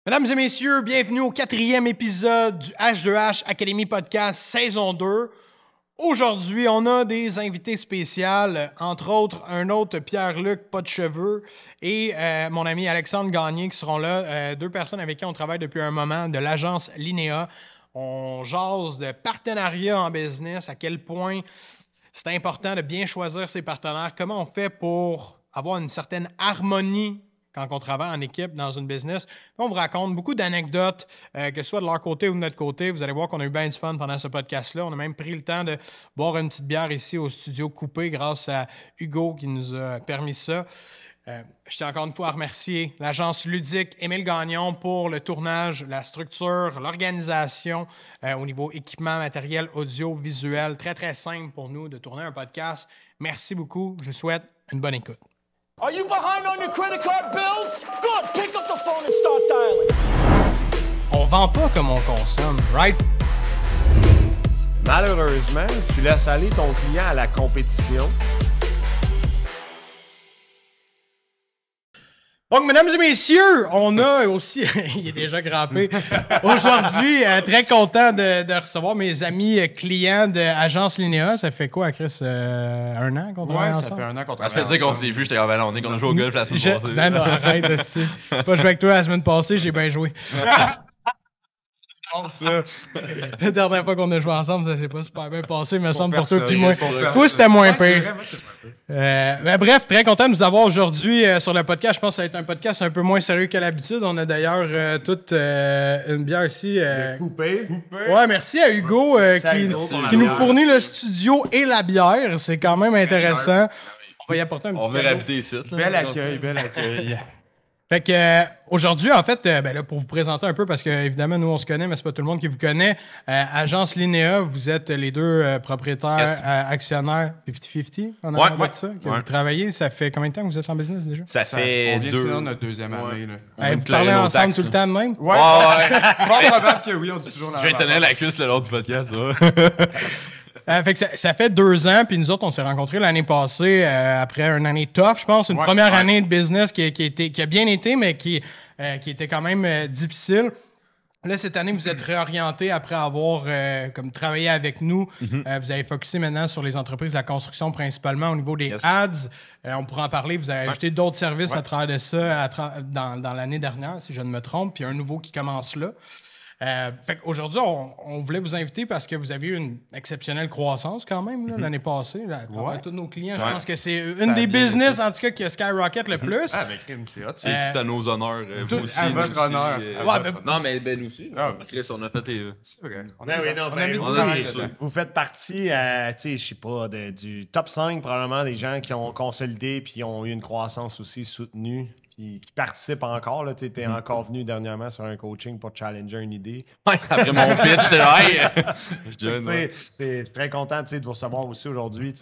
Mesdames et messieurs, bienvenue au 4e épisode du H2H Academy Podcast saison 2. Aujourd'hui, on a des invités spéciaux, entre autres un autre Pierre-Luc, pas de cheveux, et mon ami Alexandre Gagné qui seront là, deux personnes avec qui on travaille depuis un moment, de l'agence Linéa. On jase de partenariat en business, à quel point c'est important de bien choisir ses partenaires, comment on fait pour avoir une certaine harmonie quand on travaille en équipe dans une business. Puis on vous raconte beaucoup d'anecdotes, que ce soit de leur côté ou de notre côté. Vous allez voir qu'on a eu bien du fun pendant ce podcast-là. On a même pris le temps de boire une petite bière ici au studio Coupé grâce à Hugo qui nous a permis ça. Je tiens encore une fois à remercier l'agence ludique Émile Gagnon pour le tournage, la structure, l'organisation au niveau équipement, matériel, audio, visuel. Très, très simple pour nous de tourner un podcast. Merci beaucoup. Je vous souhaite une bonne écoute. Are you behind on your credit card bills? Good, pick up the phone and start dialing. On vend pas comme on consomme, right? Malheureusement, tu laisses aller ton client à la compétition. Donc, mesdames et messieurs, on a aussi, il est déjà grappé, aujourd'hui, très content de recevoir mes amis clients de Agence Linéa. Ça fait quoi, Chris, un an qu'on travaille ensemble? Ça fait un an qu'on travaille C'est-à-dire qu'on s'est vu, j'étais comme, on est qu'on a joué au golf la semaine passée. Non, arrête aussi. Pas joué avec toi la semaine passée, j'ai bien joué. La dernière fois qu'on a joué ensemble, ça s'est pas super bien passé, me semble, pour toi puis moi. Toi, c'était moins pire. Mais bref, très content de nous avoir aujourd'hui sur le podcast. Je pense que ça va être un podcast un peu moins sérieux que l'habitude. On a d'ailleurs toute une bière ici. Coupé. Ouais, merci à Hugo qui nous fournit le studio et la bière. C'est quand même intéressant. On va y apporter un petit On va cadeau. habiter ici. Bel accueil. Fait que aujourd'hui, en fait, là, pour vous présenter un peu, parce que évidemment, nous, on se connaît, mais c'est pas tout le monde qui vous connaît. Agence Linéa, vous êtes les deux propriétaires, Yes. actionnaires 50-50, on a Ouais, parlé de ça, que ouais. vous travaillez. Ça fait combien de temps que vous êtes en business déjà? Ça fait On vient de finir deux. notre deuxième année. Là. Vous parlez ensemble tout le temps de même? Ouais, Ouais. fort probable que oui, on dit toujours la Je vais même tenir affaire. la cuisse le long du podcast. Ouais. Fait que ça fait 2 ans, puis nous autres, on s'est rencontrés l'année passée, après une année tough, je pense, une première année de business qui a bien été, mais qui était quand même difficile. Là, cette année, vous êtes réorienté après avoir comme travaillé avec nous. Vous avez focusé maintenant sur les entreprises de la construction, principalement au niveau des Yes. ads. On pourra en parler. Vous avez ajouté d'autres services à travers de ça dans l'année dernière, si je ne me trompe, puis un nouveau qui commence là. Fait qu'aujourd'hui, on voulait vous inviter parce que vous avez eu une exceptionnelle croissance quand même là, l'année passée. Là, à travers tous nos clients, je pense que c'est une des business, en tout cas, qui a skyrocket le plus. Ah, mais crime, c'est hot. C'est tout à nos honneurs. tout Vous aussi. à nous votre aussi, honneur. Ouais, ben, Non, mais Ben nous aussi. Ah. Chris, on a fait les. C'est vrai. On a mis du temps vous, là-dedans. vous faites partie, tu sais, je sais pas, du top 5 probablement des gens qui ont consolidé puis ont eu une croissance aussi soutenue. Puis qui participent encore. Tu es encore venu dernièrement sur un coaching pour challenger une idée. Ouais, après mon pitch, j'étais là, hey! Je Tu dis, sais, t'es très content de vous recevoir aussi aujourd'hui.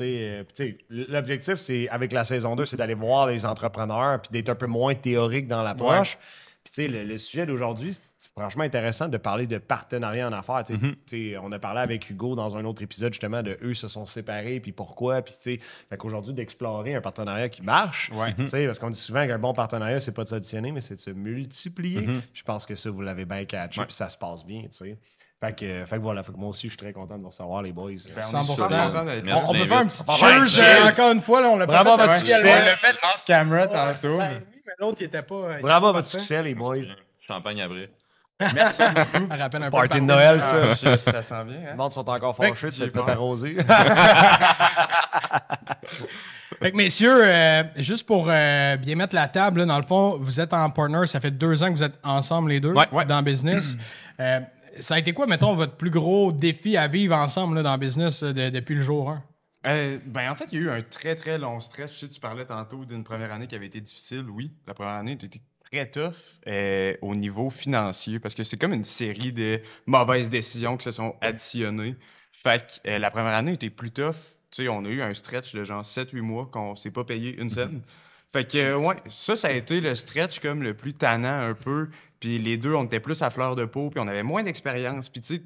L'objectif, c'est avec la saison 2, c'est d'aller voir les entrepreneurs puis d'être un peu moins théorique dans l'approche. Puis tu sais, le sujet d'aujourd'hui, c'est franchement intéressant de parler de partenariat en affaires. Tu sais, on a parlé avec Hugo dans un autre épisode justement de eux se sont séparés puis pourquoi. Puis tu sais, fait qu'aujourd'hui d'explorer un partenariat qui marche. Tu sais, parce qu'on dit souvent qu'un bon partenariat, c'est pas de s'additionner, mais c'est de se multiplier. Je pense que ça, vous l'avez bien catché puis ça se passe bien. Tu sais. Fait que voilà, fait que moi aussi, je suis très content de vous recevoir, les boys. Ben, on est 100%. super contents d'être là. Merci On peut David. faire un petit Ouais, cheers encore une fois. Là, on l'a pas Bravo fait à votre officiellement. succès. On l'a fait off camera tantôt. Ben oui, mais l'autre, il était pas... il Bravo à était votre pas succès, les boys. Champagne après. Merci beaucoup. Ça rappelle un peu Party le de Noël, Ah, ça. shit, ça sent bien, Les hein? monde sont encore fâchés de s'être fait arroser. Fait que, messieurs, juste pour bien mettre la table, là, dans le fond, vous êtes en partner, ça fait 2 ans que vous êtes ensemble les deux dans le business. Ça a été quoi, mettons, votre plus gros défi à vivre ensemble là, dans le business depuis le jour 1? Ben, en fait, il y a eu un très, très long stretch. Tu sais, tu parlais tantôt d'une première année qui avait été difficile. Oui, la première année a été très tough au niveau financier parce que c'est comme une série de mauvaises décisions qui se sont additionnées. Fait que la première année était plus tough. Tu sais, on a eu un stretch de genre 7-8 mois qu'on s'est pas payé une scène. Fait que, ouais, ça a été le stretch comme le plus tannant un peu. Puis les deux, on était plus à fleur de peau, puis on avait moins d'expérience. Puis tu sais,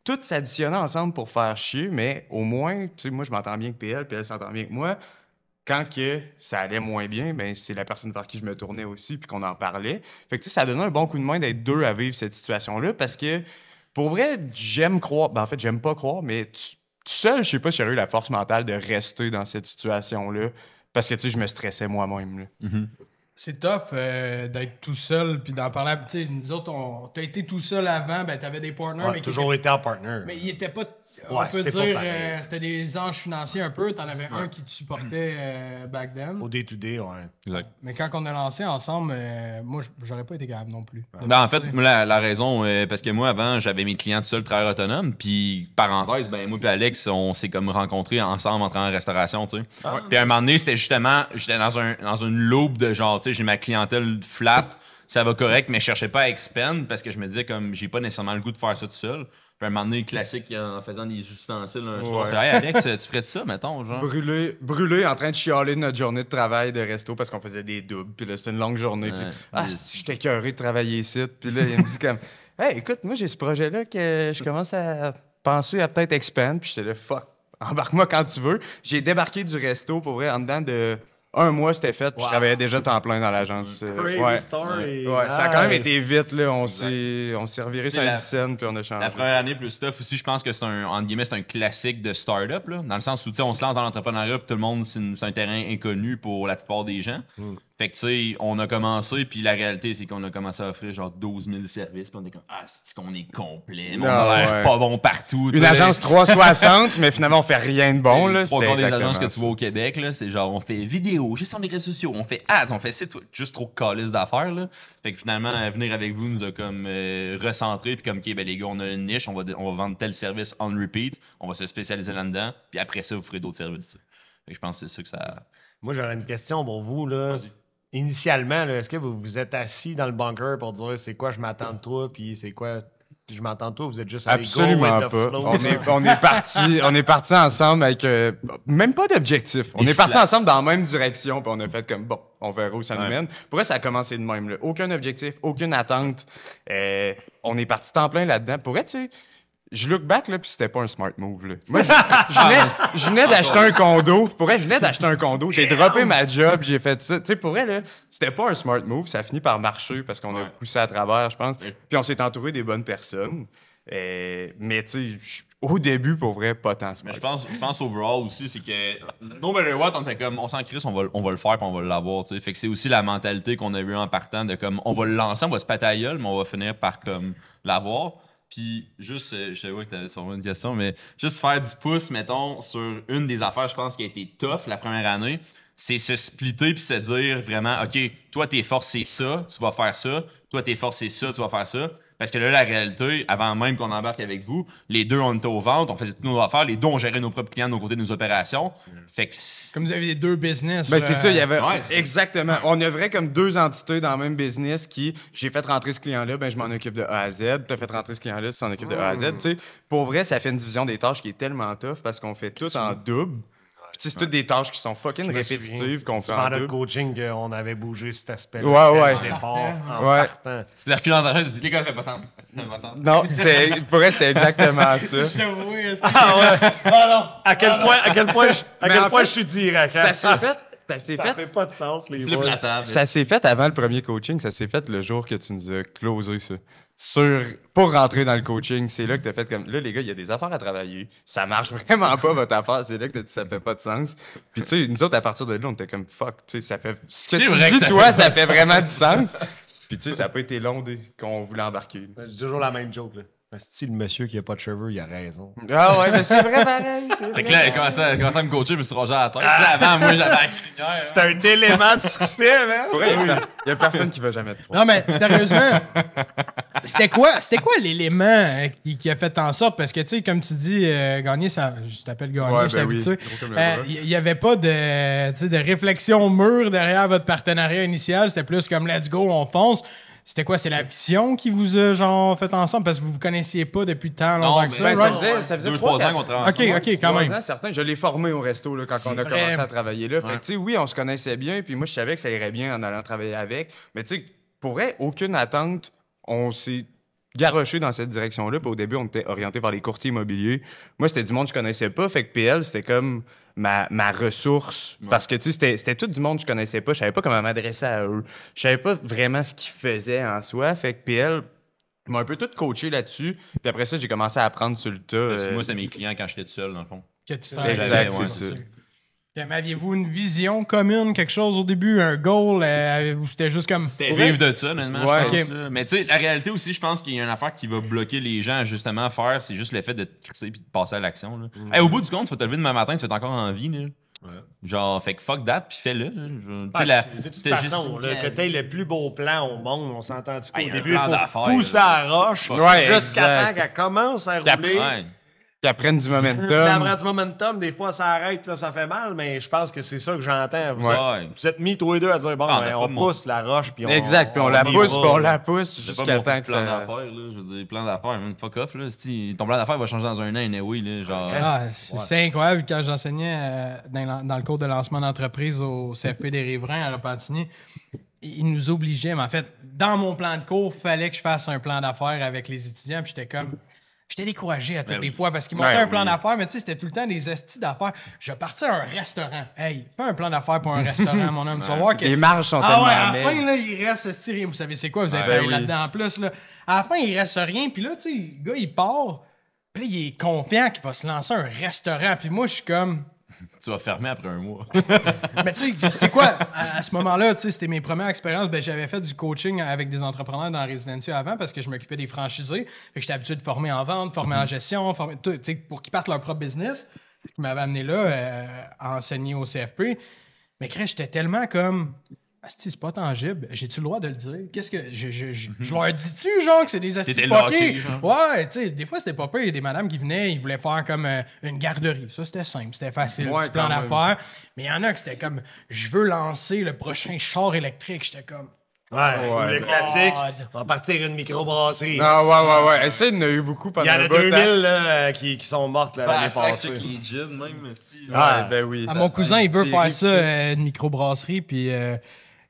tout s'additionnait ensemble pour faire chier, mais au moins, tu sais, moi, je m'entends bien avec PL, puis elle s'entend bien avec moi. quand que ça allait moins bien, ben c'est la personne vers qui je me tournais aussi, puis qu'on en parlait. Fait que, tu sais, ça a donné un bon coup de main d'être deux à vivre cette situation-là, parce que, pour vrai, j'aime croire... Ben, en fait, j'aime pas croire, mais tout seul, je sais pas si j'aurais eu la force mentale de rester dans cette situation-là, parce que, tu sais, je me stressais moi-même, là. C'est tough d'être tout seul puis d'en parler. Tu sais, nous autres, t'as été tout seul avant, ben t'avais des partners, Ouais, mais toujours été en partner. mais ils étaient pas. On Ouais, peut c'était pas dire, pareil. c'était des anges financiers un peu. T'en avais un qui te supportait back then. Au day-to-day, ouais. Exact. Mais quand on a lancé ensemble, moi, j'aurais pas été capable non plus. Ben, en fait, moi, la raison, parce que moi, avant, j'avais mes clients tout seuls, travailleurs autonomes. Puis, parenthèse, ben, moi et Alex, on s'est comme rencontrés ensemble en travaillant en restauration, tu sais. Puis, à un moment donné, c'était justement, j'étais dans une loupe de genre, tu sais, j'ai ma clientèle flat, ça va correct, mais je cherchais pas à expand parce que je me disais, comme, j'ai pas nécessairement le goût de faire ça tout seul. Puis, à un moment donné, classique, en faisant des ustensiles un soir, Ouais. c'est, hey, Alex, tu ferais de ça, mettons, genre. Brûlé en train de chialer de notre journée de travail de resto parce qu'on faisait des doubles. Puis là, c'était une longue journée. Puis, Ouais. j'étais écœuré de travailler ici. Puis là, il me dit comme, hey, écoute, moi, j'ai ce projet-là que je commence à penser à peut-être expand. Puis j'étais là, fuck, embarque-moi quand tu veux. J'ai débarqué du resto, pour vrai, en dedans de 1 mois, c'était fait. Puis je travaillais déjà temps plein dans l'agence. Crazy story. Ouais, ça a quand même Nice. été vite, là. On s'est reviré sur C'est un la- scène, puis on a changé. La première année plus tough aussi, je pense que c'est un, entre guillemets, c'est un classique de start-up, là, dans le sens où, tu sais, on se lance dans l'entrepreneuriat, puis tout le monde, c'est un terrain inconnu pour la plupart des gens. Fait que, tu sais, on a commencé, puis la réalité, c'est qu'on a commencé à offrir genre 12 000 services, puis on est comme, c'est qu'on est complet, mais on a l'air ouais. pas bon partout. tu Une sais. agence 360, mais finalement, on fait rien de bon, là. Trois C'était quarts des exactement agences que tu ça. vois au Québec, là, c'est genre, on fait vidéo, gestion des réseaux sociaux, on fait ads, on fait site web, juste trop de calice d'affaires, là. Fait que finalement, venir avec vous nous a comme recentré, puis comme, OK, ben les gars, on a une niche, on va vendre tel service on repeat, on va se spécialiser là-dedans, puis après ça, vous ferez d'autres services, tu sais. Fait que je pense que c'est ça que ça... Moi, j'aurais une question pour vous, là. Vas-y. Initialement, là, est-ce que vous vous êtes assis dans le bunker pour dire c'est quoi je m'attends de toi, puis c'est quoi je m'entends de toi, vous êtes juste allés go Absolument with the pas. flow? On est parti ensemble avec même pas d'objectif. On Les est parti flats. ensemble dans la même direction, puis on a fait comme bon, on verra où ça nous Ouais. mène. Pour vrai, ça a commencé de même. Là. Aucun objectif, aucune attente. On est parti temps plein là-dedans. Pour vrai, tu sais, je look back là, puis c'était pas un smart move. Là. Moi, je venais d'acheter un condo. Pour vrai, je venais d'acheter un condo. J'ai droppé ma job, j'ai fait ça. Tu sais, pour vrai, là, c'était pas un smart move. Ça a fini par marcher parce qu'on a poussé à travers, je pense. Puis on s'est entouré des bonnes personnes. Mais tu sais, au début, pour vrai, pas tant smart. Mais je pense overall aussi, c'est que no matter what, on était comme, on s'en crisse, on va le faire puis on va l'avoir, tu sais. Fait que c'est aussi la mentalité qu'on a eue en partant de comme, on va le lancer, on va se péter à la gueule, mais on va finir par comme l'avoir. Puis juste, je sais pas que t'avais sûrement une question, mais juste faire 10 pouces, mettons, sur une des affaires, je pense, qui a été tough la première année, c'est se splitter puis se dire vraiment, OK, toi, tes forces, c'est ça, tu vas faire ça. Toi, tes forces, c'est ça, tu vas faire ça. Parce que là, la réalité, avant même qu'on embarque avec vous, les deux, on était aux ventes, on faisait toutes nos affaires, les deux, on gérait nos propres clients de nos côtés de nos opérations. Fait que Comme vous avez les deux business. Ben, là, c'est ça, il y avait. Ouais, c'est- Exactement. On a vrai comme deux entités dans le même business qui, j'ai fait rentrer ce client-là, ben je m'en occupe de A à Z. T'as fait rentrer ce client-là, tu t'en occupes de A à Z. Tu sais, pour vrai, ça fait une division des tâches qui est tellement tough parce qu'on fait tout en double. Puis, tu sais, c'est toutes des tâches qui sont fucking Je me répétitives qu'on fait Pendant en le double. coaching, on avait bougé cet aspect-là. Ouais, ouais. Au départ, en Ouais. partant. la reculée dans ta chaise, dit, les gars, ça fait pas tant. Ça fait pas tant. Non, pour vrai, c'était exactement ça. À quel point Mais en fait, je suis direct. hein? Ça s'est fait. Ça s'est Ça fait fait pas de sens, les Flip boys. la table. Ça s'est fait avant le premier coaching, ça s'est fait le jour que tu nous as closé ça. Pour rentrer dans le coaching, c'est là que t'as fait comme là les gars, il y a des affaires à travailler. Ça marche vraiment pas votre affaire, c'est là que t'as dit ça fait pas de sens. Puis tu sais, nous autres à partir de là, on était comme fuck, tu sais, ça fait ce que C'est tu vrai que dis ça toi, fait ça pas fait vraiment du sens. Puis tu sais, ça a pas été long qu'on voulait embarquer. J'ai toujours la même joke. Là. Si le monsieur qui a pas de cheveux, il a raison. Ah ouais, mais c'est vrai pareil, c'est Fait que vrai. là, il commençait à me coacher, je me suis rongé à la tête. Puis là, avant, moi, j'avais la crinière. C'est un élément de succès, man. Pour vrai, il y a personne qui va jamais te Non, mais sérieusement, c'était quoi l'élément qui a fait en sorte? Parce que, tu sais, comme tu dis, Gagné, ça, je t'appelle Gagné, Ouais, je ben t'habitue. oui, gros comme le bras. Il n'y avait pas de, tu sais, de réflexion mûre derrière votre partenariat initial. C'était plus comme let's go, on fonce. C'était quoi? C'est la vision qui vous a genre fait ensemble? Parce que vous vous connaissiez pas depuis tant longtemps que ça, mais right? ça faisait 2-3 ans qu'on travaille OK, ensemble. OK, quand même. Certains, je l'ai formé au resto là, quand on a vrai. commencé à travailler là. Fait que, tu sais, oui, on se connaissait bien, puis moi, je savais que ça irait bien en allant travailler avec. Mais tu sais, pour vrai, aucune attente. On s'est garoché dans cette direction-là. Puis au début, on était orienté vers les courtiers immobiliers. Moi, c'était du monde que je connaissais pas. Fait que PL, c'était comme ma ressource. Parce que, tu sais, c'était tout du monde que je connaissais pas. Je savais pas comment m'adresser à eux. Je savais pas vraiment ce qu'ils faisaient en soi. Fait que PL m'a un peu tout coaché là-dessus. Puis après ça, j'ai commencé à apprendre sur le tas. Parce que moi, c'était mes clients quand j'étais tout seul, dans le fond. Que tu Exact, ouais, c'est ça. Mais aviez-vous une vision commune, quelque chose au début, un goal, ou c'était juste comme... C'était vivre de ça, honnêtement, Ouais. je pense. Ok. Là. Mais tu sais, la réalité aussi, je pense qu'il y a une affaire qui va bloquer les gens à justement faire, c'est juste le fait de te crisser et de passer à l'action. Là. Hey, au bout du compte, tu vas te lever demain matin, tu vas être encore en vie. Là. Genre, fait que fuck that, puis fais-le. Là. Tu sais, De toute t'as façon, juste- là, que t'aies le plus beau plan au monde, on s'entend-tu qu'au Hey, un début, plan il d'affaires, faut pousser là. à la roche Ouais, jusqu'à exact. temps qu'elle commence à Puis rouler. Ouais. Qu'ils apprennent du Puis momentum. après du momentum, des fois, ça arrête, là, ça fait mal, mais je pense que c'est ça que j'entends. Vous, Ouais. vous êtes mis tous les deux à dire, bon, Ah, ben, on a on pas pousse la roche, puis on... Exact, puis on la y pousse, va. puis on la pousse C'est jusqu'à pas mon temps que plan ça... d'affaires, là. Je veux dire, plan d'affaires, man, fuck off, là. Ton plan d'affaires va changer dans un an, anyway, là. Genre. Ah, c'est incroyable, quand j'enseignais dans le cours de lancement d'entreprise au CFP des Riverains à Repentigny, ils nous obligeaient, mais en fait, dans mon plan de cours, il fallait que je fasse un plan d'affaires avec les étudiants, puis j'étais découragé à toutes Ben les oui. fois parce qu'ils montaient Ben un plan oui. d'affaires, mais tu sais, c'était tout le temps des estis d'affaires. Je partais à un restaurant. Hey, fais un plan d'affaires pour un restaurant, mon homme. Tu vas voir que. Les marges sont Ah ouais, à la tellement fin, maigres. là, il reste esti rien. Vous savez, c'est quoi? Vous avez Ouais, fait oui. là-dedans en plus. Là. À la fin, il reste rien. Puis là, tu sais, le gars, il part. Puis là, il est confiant qu'il va se lancer un restaurant. Puis moi, je suis comme. Tu vas fermer après un mois. Mais tu sais, c'est quoi? À ce moment-là, tu sais, c'était mes premières expériences. Ben, j'avais fait du coaching avec des entrepreneurs dans la résidentiel avant parce que je m'occupais des franchisés. Fait que j'étais habitué de former en vente, former en gestion, former, tu sais, pour qu'ils partent leur propre business. C'est ce qui m'avait amené là à enseigner au CFP. Mais Chris, j'étais tellement comme... Asti, c'est pas tangible. J'ai-tu le droit de le dire? Qu'est-ce que. Je leur dis-tu, genre, que c'est des astis T'étais fuckés? locké, genre. Ouais, tu sais, des fois, c'était pas pire. Il y a des madames qui venaient, ils voulaient faire comme une garderie. Ça, c'était simple, c'était facile, Ouais, petit plan quand même. d'affaires. Mais il y en a qui c'était comme, je veux lancer le prochain char électrique. J'étais comme, Ouais, le God. classique, on va partir une microbrasserie. Ah ouais. Et ça, il y en a eu beaucoup pendant Il y en un a bout de 2000 temps. là, qui sont mortes là, l'année passée. les gyms, même, style. Ah, Ben oui. Ah, mon cousin, il veut c'est faire ça, une microbrasserie, puis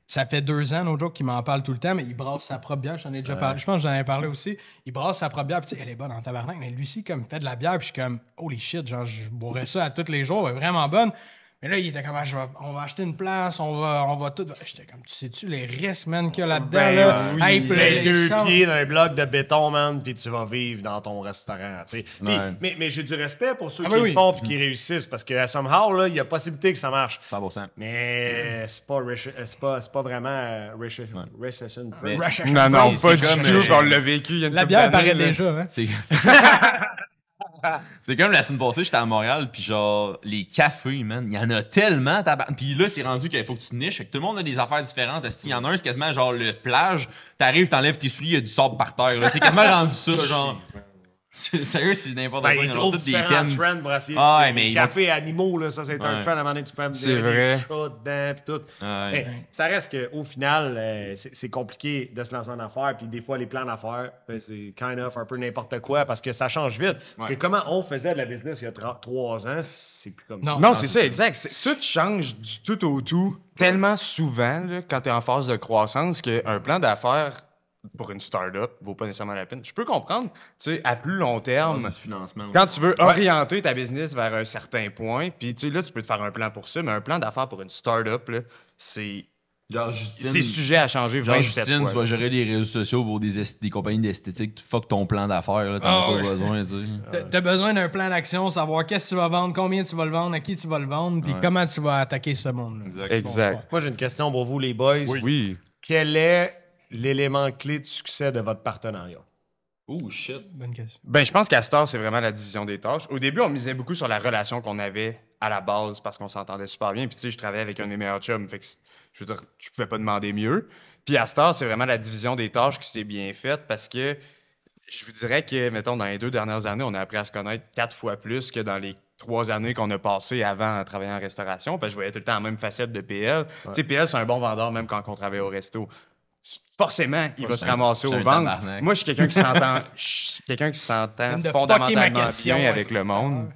ça fait 2 ans, l'autre jour, qu'il m'en parle tout le temps, mais il brasse sa propre bière. J'en ai déjà parlé. Je pense que j'en avais parlé aussi. Il brasse sa propre bière, puis tu sais, elle est bonne en tabarnak, mais lui aussi, comme, il fait de la bière, puis je suis comme, holy shit, genre, je boirais ça à tous les jours, elle est vraiment bonne. Mais là, il était comme, on va acheter une place, on va tout. J'étais comme, tu sais-tu les risques, man, qu'il y a là-dedans, Ben, là? oui, Hey, puis les les deux chances- pieds dans un bloc de béton, man, puis tu vas vivre dans ton restaurant. Tu sais. Puis, Ouais. mais j'ai du respect pour ceux Ah, qui oui, le oui. font et qui réussissent, parce que somehow, là, il y a possibilité que ça marche. 100%. Mais c'est pas vraiment recession. Mais- Non, non, C'est pas du comme, tout. On l'a vécu il y a une La couple bière d'années, paraît là. déjà, hein? C'est. C'est comme la semaine passée, j'étais à Montréal, puis genre, les cafés, man, il y en a tellement. Puis là, c'est rendu qu'il faut que tu niches. Fait que tout le monde a des affaires différentes. Il y en a un, c'est quasiment genre le plage. T'arrives, t'enlèves tes souliers, il y a du sable par terre. là. C'est quasiment rendu ça, genre. Sérieux, c'est n'importe Ben, quoi. il Ils ont trouve toutes des différents thèmes. trends pour essayer. Ah, tu sais, ouais, mais les ils cafés animaux, là, ça, c'est un Ouais. trend. À un moment donné, tu peux C'est des vrai. chats dedans, puis tout. Ouais. Mais ça reste qu'au final, c'est compliqué de se lancer en affaires. Puis des fois, les plans d'affaires, ben, c'est kind of un peu n'importe quoi parce que ça change vite. Parce que comment on faisait de la business il y a 3 ans, c'est plus comme Non. ça. Non, c'est ça, exact. Tout change du tout au tout tellement souvent là, quand tu es en phase de croissance qu'un plan d'affaires pour une start-up vaut pas nécessairement la peine. Je peux comprendre, tu sais, à plus long terme, Du financement. quand tu veux orienter ta business vers un certain point, puis tu sais, là, tu peux te faire un plan pour ça, mais un plan d'affaires pour une start-up, là, c'est Genre, Justine. c'est sujet à changer Genre, 27 Justine, tu fois. vas gérer les réseaux sociaux pour des compagnies d'esthétique. Tu fuck ton plan d'affaires, là. T'en Ah, as ouais. pas besoin, tu sais. T'as besoin d'un plan d'action, savoir qu'est-ce que tu vas vendre, combien tu vas le vendre, à qui tu vas le vendre, puis comment tu vas attaquer ce monde-là. Exact. Moi, j'ai une question pour vous, les boys. Oui. Quel est l'élément clé de succès de votre partenariat? Oh, shit. Bonne question. Ben, je pense qu'à Star, c'est vraiment la division des tâches. Au début, on misait beaucoup sur la relation qu'on avait à la base parce qu'on s'entendait super bien. Puis, tu sais, je travaillais avec un de mes meilleurs chums. Fait que, je veux dire, je pouvais pas demander mieux. Puis, à Star, c'est vraiment la division des tâches qui s'est bien faite parce que je vous dirais que, mettons, dans les 2 dernières années, on a appris à se connaître 4 fois plus que dans les 3 années qu'on a passées avant à travailler en restauration. Parce que je voyais tout le temps la même facette de PL. Tu sais, PL, c'est un bon vendeur même quand on travaille au resto. Forcément, il va se ramasser c'est au un ventre. tabarnak. Moi, je suis quelqu'un qui s'entend, je suis quelqu'un qui s'entend Viens de fucker fondamentalement ma question, bien avec ouais, le monde.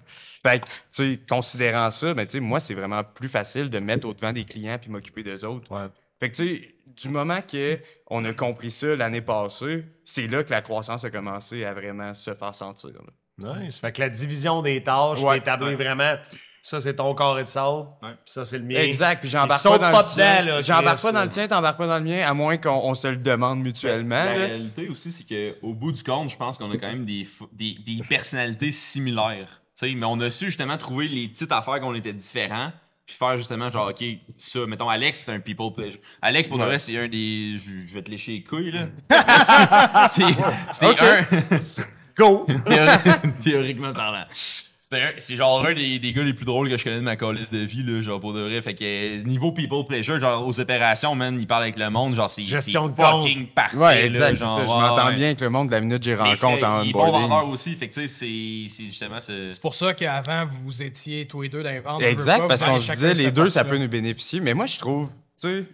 Fait que, tu sais, considérant ça, ben, tu sais, moi, c'est vraiment plus facile de mettre au devant des clients puis m'occuper d'eux autres Fait que, tu sais, du moment qu'on a compris ça l'année passée, c'est là que la croissance a commencé à vraiment se faire sentir. Là. Nice. Fait que la division des tâches, Ouais. d'établir vraiment, ça c'est ton carré de sable, puis ça c'est le mien. Exact, puis j'embarque Ils sautent pas dans pas le tien. dedans, là, J'embarque Chris, pas dans là. le tien, t'embarques pas dans le mien, à moins qu'on se le demande mutuellement. La là. réalité aussi, c'est qu'au bout du compte, je pense qu'on a quand même des personnalités similaires. Tu sais, mais on a su justement trouver les petites affaires qu'on était différents. Puis faire justement genre, OK, ça, mettons, Alex, c'est un people pleasure. Alex, pour le reste, c'est un des. Je vais te lécher les couilles, là. c'est OK. un. Go! Théoriquement parlant. C'est genre un des gars les plus drôles que je connais de ma calice de vie, là, genre pour de vrai. Fait que niveau people pleasure, genre aux opérations, man, il parle avec le monde, genre c'est Gestion de fucking parfait. Ouais, exact, là, c'est genre, ça. Je ouais, m'entends ouais. bien avec le monde de la minute que j'ai Mais rencontre en il est bon onboarding. vendeur aussi, fait que tu sais, c'est justement C'est pour ça qu'avant, vous étiez tous les deux dans les ventes. Exact, parce qu'on se se disait les deux, ça peut nous bénéficier. Mais moi, je trouve, tu sais,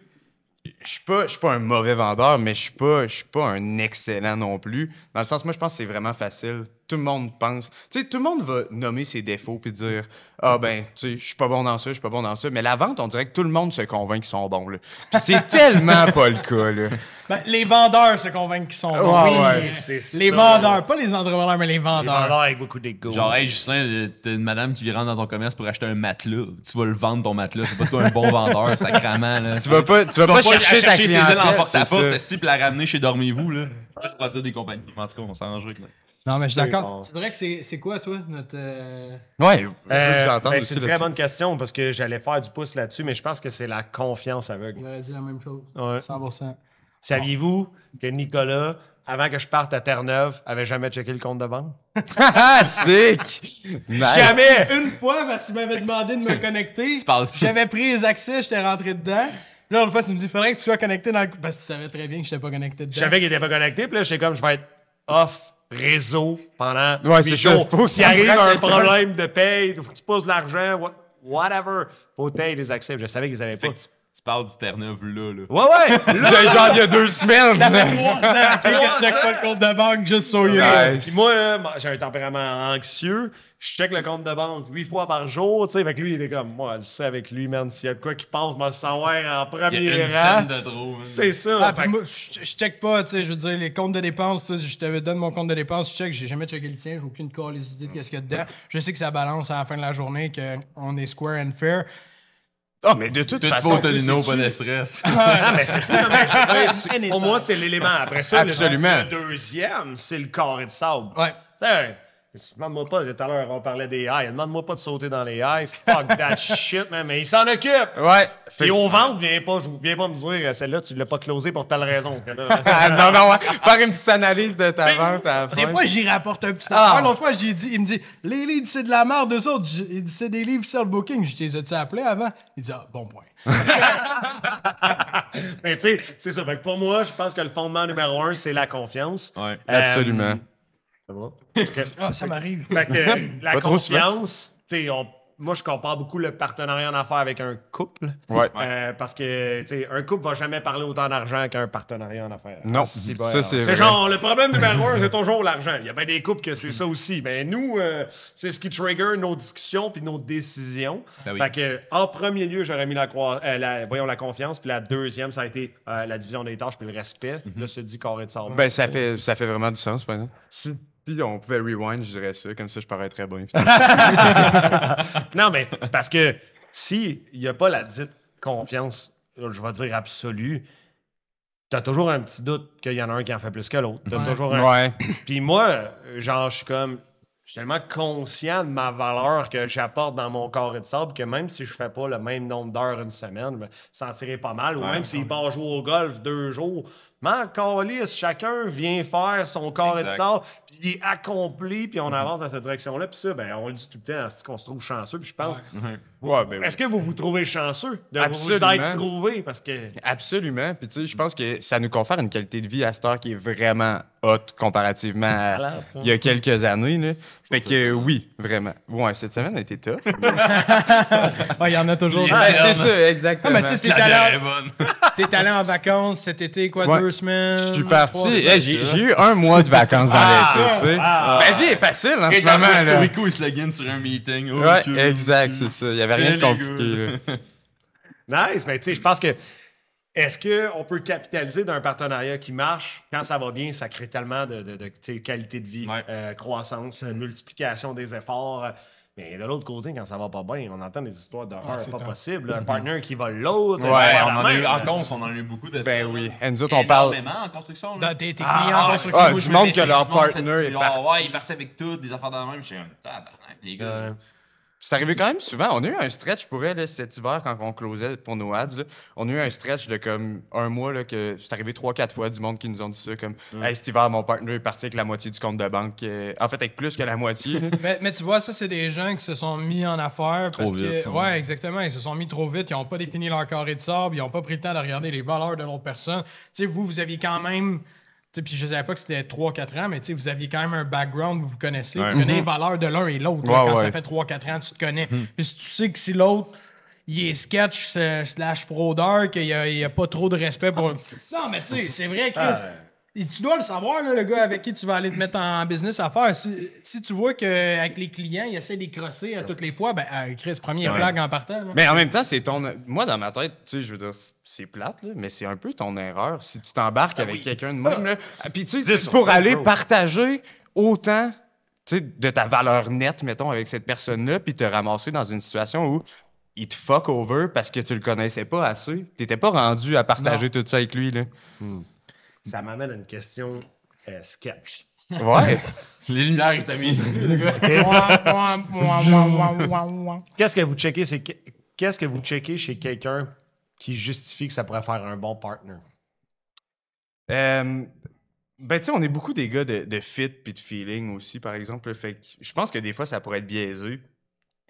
je suis pas un mauvais vendeur, mais je suis pas un excellent non plus. Dans le sens, moi, je pense que c'est vraiment facile. Tout le monde pense. Tu sais, tout le monde va nommer ses défauts puis dire ah ben, tu sais, je suis pas bon dans ça, je suis pas bon dans ça. Mais la vente, on dirait que tout le monde se convainc qu'ils sont bons là. Puis c'est tellement pas le cas là. Ben, les vendeurs se convainquent qu'ils sont bons. Ouais, Oui, ouais, c'est les ça. vendeurs, pas les entrepreneurs, mais les Les vendeurs. vendeurs avec beaucoup d'ego. Genre, hey, Justin, t'as une madame qui rentre dans ton commerce pour acheter un matelas. Tu vas le vendre ton matelas. C'est pas toi un bon vendeur, sacrément, là. Tu vas pas chercher ta ses ailes clientèle. en porte-à-porte, c'est ça. esti, puis la ramener chez Dormez-vous, là. Juste pour dire des compagnies. En tout cas, on s'arrange avec, là. Non, mais je suis d'accord. bon. Tu dirais que c'est quoi, toi, notre. Ouais, je veux vous entendre Ben, aussi c'est une très là-dessus. bonne question parce que j'allais faire du pouce là-dessus, mais je pense que c'est la confiance aveugle. On avait dit la même chose. Ouais. 100%. Saviez-vous que Nicolas, avant que je parte à Terre-Neuve, avait jamais checké le compte de banque? Ah, sick! Nice. Jamais! Une fois, parce qu'il m'avait demandé de me connecter, Tu parles- j'avais pris les accès, j'étais rentré dedans. Là, une fois, tu me dis, faudrait que tu sois connecté dans le. Parce que tu savais très bien que je n'étais pas connecté dedans. Je savais qu'il était pas connecté, puis là, j'étais comme, je vais être off réseau pendant Ouais, 8 c'est ça. jours. Faut S'il que ça arrive me prenne un quelqu'un. problème de paye, faut que tu poses de l'argent, whatever, faut tailler les accès. Je savais qu'ils avaient pas. Fait que tu parles du Terre-Neuve, là, là. Ouais! Là, Genre, il y a 2 semaines. Ça fait 3 ans que je check pas le compte de banque juste sur you. Nice. Puis moi, là, j'ai un tempérament anxieux. Je check le compte de banque 8 fois par jour, tu sais. Fait que lui, il était comme, moi, je sais avec lui, man, s'il y a de quoi qui passe, moi, savoir en Il y a premier une rang. scène de trop, man. C'est ça. Ah, Fait puis que- moi, je check pas, tu sais, je veux dire, les comptes de dépenses, tu sais, je te donne mon compte de dépenses, je check, j'ai jamais checké le tien, j'ai aucune calice idée de qu'est-ce qu'il y a dedans. Je sais que ça balance à la fin de la journée, qu'on est square and fair. Oh, mais de toute Toi, tu vas façon, au tu sais, Tonino, c'est-tu- pas de stress. Ah, mais c'est fou, non, mais je veux dire, pour moi, c'est l'élément. Après ça, Absolument. le deuxième, c'est le carré de sable. Ouais. Tu sais, demande-moi pas, tout à l'heure, on parlait des haies. Demande-moi pas de sauter dans les haies. Fuck that shit, man. Mais il s'en occupe. Ouais. Puis au ventre, viens pas me dire, celle-là, tu l'as pas closée pour telle raison. Ah, non, ouais. Faire une petite analyse de ta vente à la fin. Des fois, j'y rapporte un petit Ah. affaire. L'autre fois, j'ai dit, il me dit, les leads, c'est de la merde, eux autres. Il dit, c'est des livres self-booking. Je les ai-tu appelés avant? Il dit, ah, bon point. Mais tu sais, c'est ça. Fait que pour moi, je pense que le fondement numéro 1, c'est la confiance. Ouais. Absolument. Ça va? Ah, ça m'arrive. Fait que la Pas trop souvent. confiance, tu sais, moi, je compare beaucoup le partenariat en affaires avec un couple. Ouais. Parce que, tu sais, un couple va jamais parler autant d'argent qu'un partenariat en affaires. Non, Ça, ça, c'est c'est vrai. genre, le problème numéro 1, c'est toujours l'argent. Il y a bien des couples que c'est ça aussi. Mais nous, c'est ce qui trigger nos discussions puis nos décisions. Ben oui. Fait que, en premier lieu, j'aurais mis la confiance. Puis la deuxième, ça a été la division des tâches puis le respect de ce dit carré de sable. Ben, ça fait vraiment du sens, par exemple. Si on pouvait rewind, je dirais ça. Comme ça, je paraîtrais bien. Non, mais parce que si il n'y a pas la dite confiance, je vais dire absolue, t'as toujours un petit doute qu'il y en a un qui en fait plus que l'autre. T'as toujours un... Ouais. Puis moi, genre, je suis tellement conscient de ma valeur que j'apporte dans mon carré de sable que même si je fais pas le même nombre d'heures une semaine, je me sentirais pas mal. Ou même s'il part jouer au golf 2 jours, man, calisse, chacun vient faire son carré de Exact. sable, puis il est accompli, puis on avance dans cette direction-là. Puis ça, ben, on le dit tout le temps, c'est qu'on se trouve chanceux. Puis je pense, Ouais, ben oui. est-ce que vous vous trouvez chanceux de vous Absolument. être trouvé? Parce que... Absolument. Puis tu sais, je pense que ça nous confère une qualité de vie à cette heure qui est vraiment haute comparativement à malade, hein. il y a quelques années. Là. Fait que oui, vraiment. Ouais, cette semaine a été tough. Il y en a toujours. Les Ouais, cernes. c'est ça, exactement. mais tu sais, La bière est bonne. t'es allé en vacances cet été, quoi, Ouais. 2 semaines? Je suis 3 parti. semaines? Hey, j'ai eu un mois de vacances dans l'été, tu sais. Ma vie est facile en ce moment. Puerto Là. Rico, il se login sur un meeting. Oh, Ouais, exact, c'est ça. Il n'y avait rien de Les compliqué. Là. Nice, mais tu sais, je pense que Est-ce qu'on peut capitaliser d'un partenariat qui marche? Quand ça va bien, ça crée tellement de qualité de vie, croissance, multiplication des efforts. Mais de l'autre côté, quand ça va pas bien, on entend des histoires d'horreur pas possible. Un partner qui vole l'autre. Ouais, on en a eu en cons, on en a eu beaucoup de ça. Ben oui. Et nous autres, on parle. Énormément en construction. Là. Tes clients en construction. Du monde que leur partner est parti. Ouais, il est parti avec tout, des affaires dans le même. Je suis un tabarnak, les gars. C'est arrivé quand même souvent. On a eu un stretch pour elle cet hiver quand on closait pour nos ads. Là. On a eu un stretch de comme un mois là, que c'est arrivé 3-4 fois du monde qui nous ont dit ça. Comme hey, cet hiver, mon partner est parti avec la moitié du compte de banque. En fait, avec plus que la moitié. mais tu vois, ça, c'est des gens qui se sont mis en affaires. Trop vite. Ouais, exactement. Ils se sont mis trop vite. Ils n'ont pas défini leur carré de sable. Ils n'ont pas pris le temps de regarder les valeurs de l'autre personne. Tu sais, vous aviez quand même. Puis je ne savais pas que c'était 3-4 ans, mais vous aviez quand même un background, vous vous connaissez. Tu connais les valeurs de l'un et l'autre. Quand ça fait 3-4 ans, tu te connais. Puis si tu sais que si l'autre, il est sketch / fraudeur, qu'il n'y a pas trop de respect pour... Non, mais tu sais, c'est vrai, Chris. Et tu dois le savoir, là, le gars avec qui tu vas aller te mettre en business à faire. Si tu vois qu'avec les clients, il essaie de les crosser à toutes les fois, ben, Chris, premier flag en partant. Là. Mais en même temps, c'est ton. Moi, dans ma tête, tu sais, je veux dire, c'est plate, là, mais c'est un peu ton erreur si tu t'embarques avec quelqu'un de même. Là. Puis, tu sais, pour aller partager autant de ta valeur nette, mettons, avec cette personne-là, puis te ramasser dans une situation où il te fuck over parce que tu le connaissais pas assez. T'étais pas rendu à partager tout ça avec lui, là. Ça m'amène à une question sketch. Ouais. Les lumières, il t'a mis ici. Qu'est-ce que vous checkez? Qu'est-ce que vous checkez chez quelqu'un qui justifie que ça pourrait faire un bon partner? Ben, tu sais, on est beaucoup des gars de fit puis de feeling aussi, par exemple. Fait que je pense que des fois, ça pourrait être biaisé.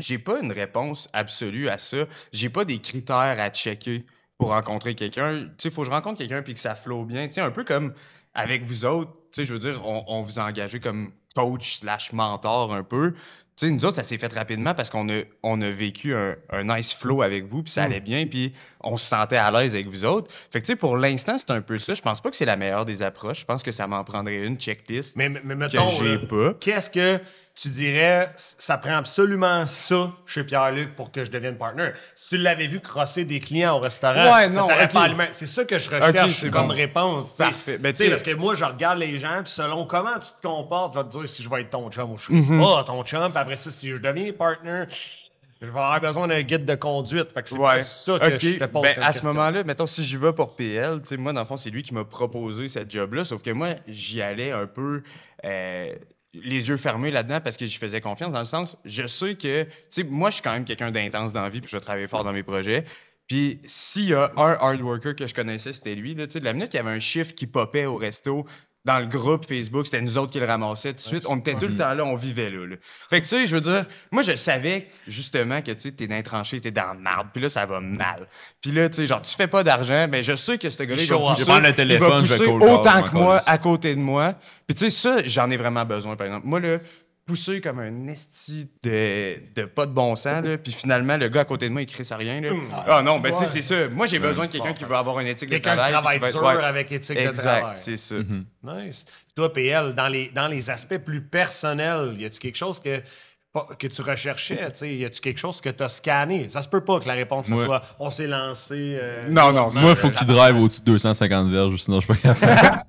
J'ai pas une réponse absolue à ça. J'ai pas des critères à checker pour rencontrer quelqu'un. Tu sais, il faut que je rencontre quelqu'un puis que ça flow bien. Tu sais, un peu comme avec vous autres, tu sais, je veux dire, on vous a engagé comme coach / mentor un peu. Tu sais, nous autres, ça s'est fait rapidement parce qu'on a vécu un nice flow avec vous, puis ça allait bien, puis on se sentait à l'aise avec vous autres. Fait que, tu sais, pour l'instant, c'est un peu ça. Je pense pas que c'est la meilleure des approches. Je pense que ça m'en prendrait une checklist mais mettons, que j'ai pas. Qu'est-ce que tu dirais, ça prend absolument ça chez Pierre-Luc pour que je devienne partner? Si tu l'avais vu crosser des clients au restaurant, ouais, non, ça t'aurait okay. pas allumé. C'est ça que je recherche comme bon. réponse. T'sais. Parfait. Ben, t'sais, parce que moi, je regarde les gens, puis selon comment tu te comportes, je vais te dire si je vais être ton chum ou je suis pas ton chum. Puis après ça, si je deviens partner, je vais avoir besoin d'un guide de conduite. Fait que c'est pas ça que je te pose comme à question. ce moment-là, mettons, si j'y vais pour PL, tu sais, moi, dans le fond, c'est lui qui m'a proposé cette job-là, sauf que moi, j'y allais un peu... les yeux fermés là-dedans parce que j'y faisais confiance dans le sens, je sais que, tu sais, moi, je suis quand même quelqu'un d'intense dans la vie puis je vais travailler fort dans mes projets. Puis s'il y a un hard worker que je connaissais, c'était lui. Là, tu sais, de la minute qu'il y avait un chiffre qui popait au resto, dans le groupe Facebook, c'était nous autres qui le ramassaient tout de suite. On était tout le temps là, on vivait là. Fait que, tu sais, je veux dire, moi, je savais justement que, tu sais, t'es dans les tranchées, t'es dans le marde, puis là, ça va mal. Puis là, tu sais, genre, tu fais pas d'argent, mais je sais que ce gars-là, il va pousser, je prends le téléphone, il va je vais pousser call autant call, que moi, à côté de moi. Puis tu sais, ça, j'en ai vraiment besoin, par exemple. Moi, là, pousser comme un esti de pas de bon sens, là, puis finalement, le gars à côté de moi, il crie ça rien, là. Ah non, ben tu sais, c'est ça. Moi, j'ai besoin de quelqu'un qui veut avoir une éthique de Quelqu'un travail. qui travaille dur avec éthique de travail. Exact, c'est ça. Nice. Puis toi, PL, dans les aspects plus personnels, y a-tu quelque chose que tu recherchais? Y a-tu quelque chose que tu as scanné? Ça se peut pas que la réponse soit « on s'est lancé... Non, Moi, il faut qu'il drive au-dessus de 250 verges, sinon je suis pas capable.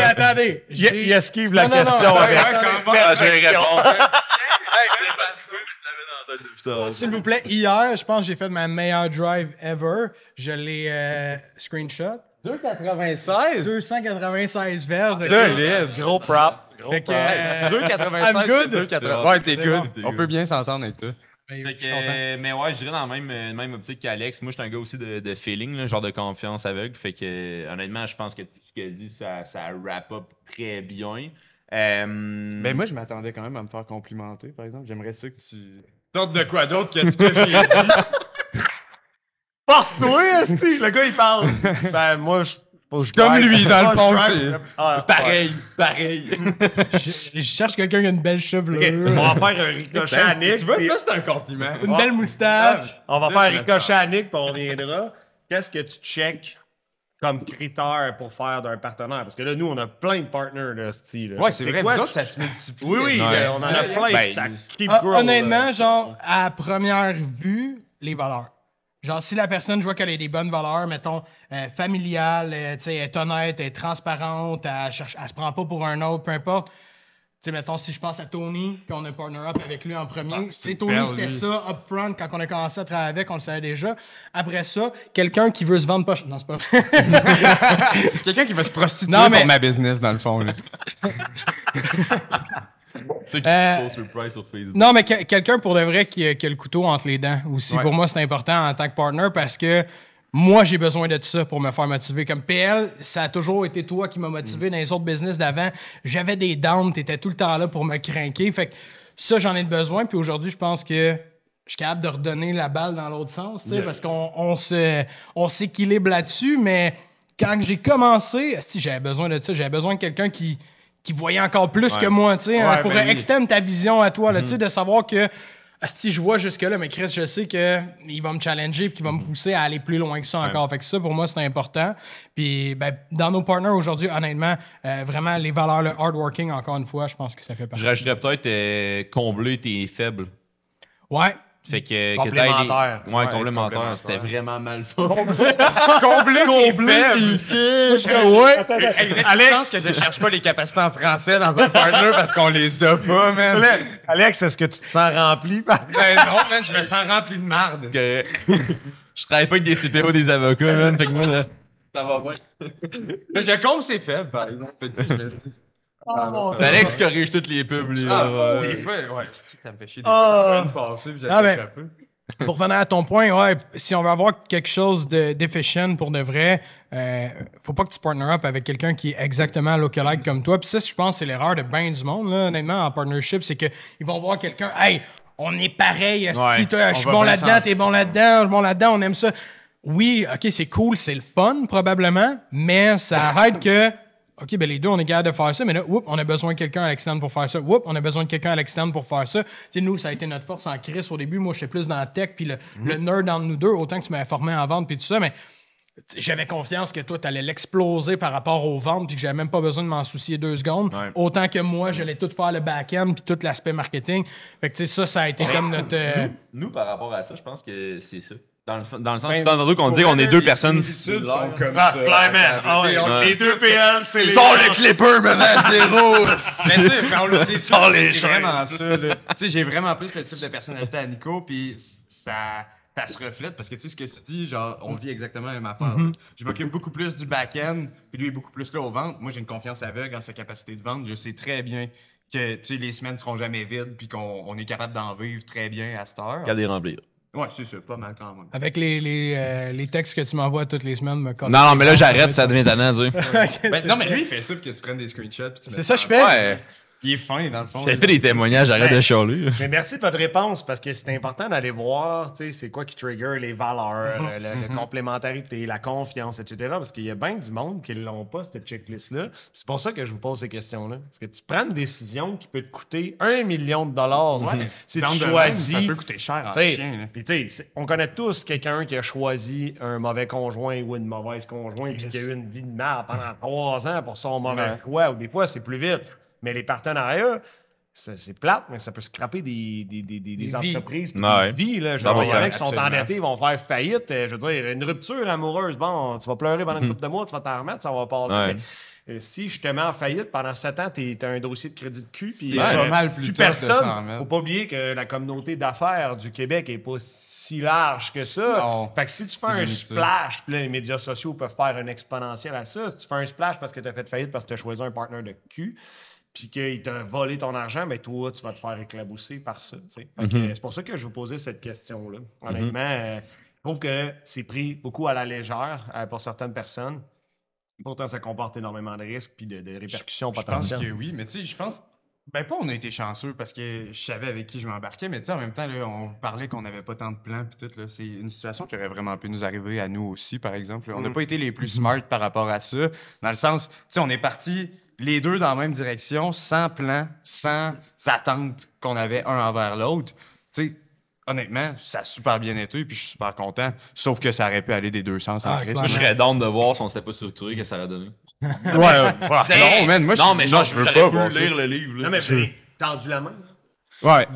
Attendez. Il esquive la question avec Je vais répondre. S'il vous plaît, hier, je pense que j'ai fait ma meilleure drive ever. Je l'ai screenshot. 296 verges. Solide. Gros prop. Fait que, 2,96. I'm good. 2,80. Ouais, t'es good. T'es On good. peut bien s'entendre avec toi. Fait que, mais ouais, je dirais dans la même optique qu'Alex. Moi, je suis un gars aussi de feeling, là, genre de confiance aveugle. Fait que, honnêtement, je pense que tout ce qu'il dit, ça wrap up très bien. Ben moi, je m'attendais quand même à me faire complimenter, par exemple. J'aimerais ça que tu... Tente de quoi d'autre que ce que j'ai dit? Force-toi, esti! Le gars, il parle. Ben, moi, je Comme lui, dans le fond, je c'est... drive. Ah, Pareil. je cherche quelqu'un qui a une belle chevelure, OK, on va faire un ricochet à Nick. Tu vois, puis- ça, c'est un compliment. une belle moustache. On va faire un ricochet à Nick, puis on reviendra. Qu'est-ce que tu check comme critère pour faire d'un partenaire? Parce que là, nous, on a plein de partners, là, style. Ouais, c'est vrai. quoi, Nous autres, tu- ça se multiplie. Oui, on en a plein, Ben, puis ça keep Ah, grow, honnêtement, là. genre, à première vue, les valeurs. Genre, si la personne, je vois qu'elle a des bonnes valeurs, mettons, familiales, tu sais, elle est honnête, elle est transparente, elle se prend pas pour un autre, peu importe. Tu sais, mettons, si je pense à Tony, puis on a partner up avec lui en premier. Tu sais, Tony, c'était ça, upfront, quand on a commencé à travailler avec, on le savait déjà. Après ça, quelqu'un qui veut se vendre pas... Non, c'est pas... Quelqu'un qui va se prostituer Non, mais- pour ma business, dans le fond. Là. Ceux qui postent le price sur Facebook. Non, mais quelqu'un pour de vrai qui a le couteau entre les dents aussi. Ouais. Pour moi, c'est important en tant que partner parce que moi, j'ai besoin de ça pour me faire motiver. Comme PL, ça a toujours été toi qui m'a motivé dans les autres business d'avant. J'avais des downs, t'étais tout le temps là pour me craquer. Fait que ça, j'en ai besoin. Puis aujourd'hui, je pense que je suis capable de redonner la balle dans l'autre sens, tu sais, parce qu'on s'équilibre là-dessus. Mais quand j'ai commencé, si j'avais besoin de ça, j'avais besoin de quelqu'un qui voyait encore plus que moi, tu sais, Ouais, pour ben oui. extendre ta vision à toi, là, tu sais, de savoir que si je vois jusque-là, mais Chris, je sais qu'il va me challenger et qu'il va me pousser à aller plus loin que ça encore. Fait que ça, pour moi, c'est important. Puis, ben, dans nos partners aujourd'hui, honnêtement, vraiment, les valeurs, le hardworking, encore une fois, je pense que ça fait partie. Je rajouterais peut-être combler tes faibles. Ouais. Fait que Complémentaire. t'aies des... Ouais, complémentaire. C'était vraiment mal fait. Alex, je pense que je cherche pas les capacités en français dans un partner parce qu'on les a pas, man. Alex, est-ce que tu te sens rempli par... Ben non, man, je me sens rempli de marde. Que- Je travaille pas avec des CPO des avocats, man. Fait que moi, là, ça va pas. Mais je compte c'est faible, par exemple. C'est Alex qui corrige toutes les pubs, lui. là, ouais. Des fois, ouais, c'est-tu que ça me fait chier. Des fois, je vais me passer, puis Ah, ben, j'attache un peu. Pour revenir à ton point, ouais, si on veut avoir quelque chose d'efficient pour de vrai, faut pas que tu partner up avec quelqu'un qui est exactement lookalike comme toi. Puis ça, je pense, c'est l'erreur de bien du monde, là, honnêtement, en partnership, c'est qu'ils vont voir quelqu'un, hey, on est pareil, si toi, je suis on bon va là-dedans, bien t'es bon là-dedans, je suis bon là-dedans, on aime ça. Oui, OK, c'est cool, c'est le fun, probablement, mais ça arrête que, OK, ben les deux, on est capable de faire ça, mais là, on a besoin de quelqu'un à l'externe pour faire ça. On a besoin de quelqu'un à l'externe pour faire ça. Tu sais, nous, ça a été notre force en crise au début. Moi, j'étais plus dans la tech, puis le nerd entre nous deux, autant que tu m'avais formé en vente, puis tout ça, mais j'avais confiance que toi, tu allais l'exploser par rapport aux ventes, puis que j'avais même pas besoin de m'en soucier 2 secondes. Ouais. Autant que moi, j'allais tout faire le back-end, puis tout l'aspect marketing. Fait que, tu sais, ça a été comme notre... Nous, par rapport à ça, je pense que c'est ça. Dans le sens tantôt qu'on dit qu'on est deux personnes. sont comme Ah, ça. clairement. Les deux PL, c'est les... Sors le clipper, maintenant, à zéro! Mais tu sais, quand on le sait, Sans les c'est vraiment ça. là. Tu sais, j'ai vraiment plus le type de personnalité à Nico, puis ça se reflète parce que tu sais ce que tu dis, genre, on vit exactement la même affaire. Je m'occupe beaucoup plus du back-end, puis lui est beaucoup plus là aux ventes. Moi, j'ai une confiance aveugle en sa capacité de vente. Je sais très bien que tu sais, les semaines seront jamais vides, puis qu'on est capable d'en vivre très bien à cette heure. Regardez remplir. Ouais, c'est ça, pas mal quand même. Avec les textes que tu m'envoies toutes les semaines. Non, mais là, j'arrête, ça devient tannant, tu sais. Ben, non, mais lui, il fait ça, puis que tu prennes des screenshots. Puis tu C'est ça que je fais? Ouais. Il est fin, dans le fond. J'ai fait des témoignages, j'arrête de chialer. Mais merci de votre réponse parce que c'est important d'aller voir, tu sais, c'est quoi qui trigger les valeurs, la complémentarité, la confiance, etc. Parce qu'il y a bien du monde qui l'ont pas, cette checklist-là. C'est pour ça que je vous pose ces questions-là. Parce que tu prends une décision qui peut te coûter $1 million si tu choisis. Ça peut coûter cher en T'sais, chien. Là. Puis tu sais, on connaît tous quelqu'un qui a choisi un mauvais conjoint ou une mauvaise conjointe puis qui a eu une vie de merde pendant 3 ans pour son mauvais choix. Ou des fois, c'est plus vite. Mais les partenariats, c'est plate, mais ça peut scraper des entreprises puis Ouais. des vies. Là. Je Ça veux va, dire, il y en a ouais, qui sont absolument. endettés, ils vont faire faillite. Je veux dire, une rupture amoureuse, bon, tu vas pleurer pendant une couple de mois, tu vas t'en remettre, ça va passer. Ouais. Mais, si je te mets en faillite pendant 7 ans, t'as un dossier de crédit de cul. Puis C'est pas mal plus tough de personne. s'en remettre. Faut pas oublier que la communauté d'affaires du Québec est pas si large que ça. Non. Fait que si tu fais un limité. splash, puis là, les médias sociaux peuvent faire un exponentiel à ça. Si tu fais un splash parce que tu as fait faillite parce que tu as choisi un partenaire de cul, puis qu'il t'a volé ton argent, ben toi, tu vas te faire éclabousser par ça. Fait que, c'est pour ça que je vous posais cette question-là. Honnêtement, je trouve que c'est pris beaucoup à la légère pour certaines personnes. Pourtant, ça comporte énormément de risques puis de répercussions Je pense potentielles. que oui, mais tu sais, je pense. Ben, pas on a été chanceux parce que je savais avec qui je m'embarquais, mais tu sais, en même temps, là, on vous parlait qu'on n'avait pas tant de plans puis tout, là. C'est une situation qui aurait vraiment pu nous arriver à nous aussi, par exemple. On n'a pas été les plus smart par rapport à ça. Dans le sens, tu sais, on est partis les deux dans la même direction, sans plan, sans attente qu'on avait un envers l'autre. Tu sais, honnêtement, ça a super bien été, puis je suis super content. Sauf que ça aurait pu aller des deux sens en Ah, Christ. clairement. Moi, je serais down de voir si on s'était pas structuré, que ça aurait donné. C'est long, man. Moi, Non, mais genre, genre, je veux j'aurais pas pu voir ça. lire le livre. Non, Là. mais j'ai tendu la main. Ouais.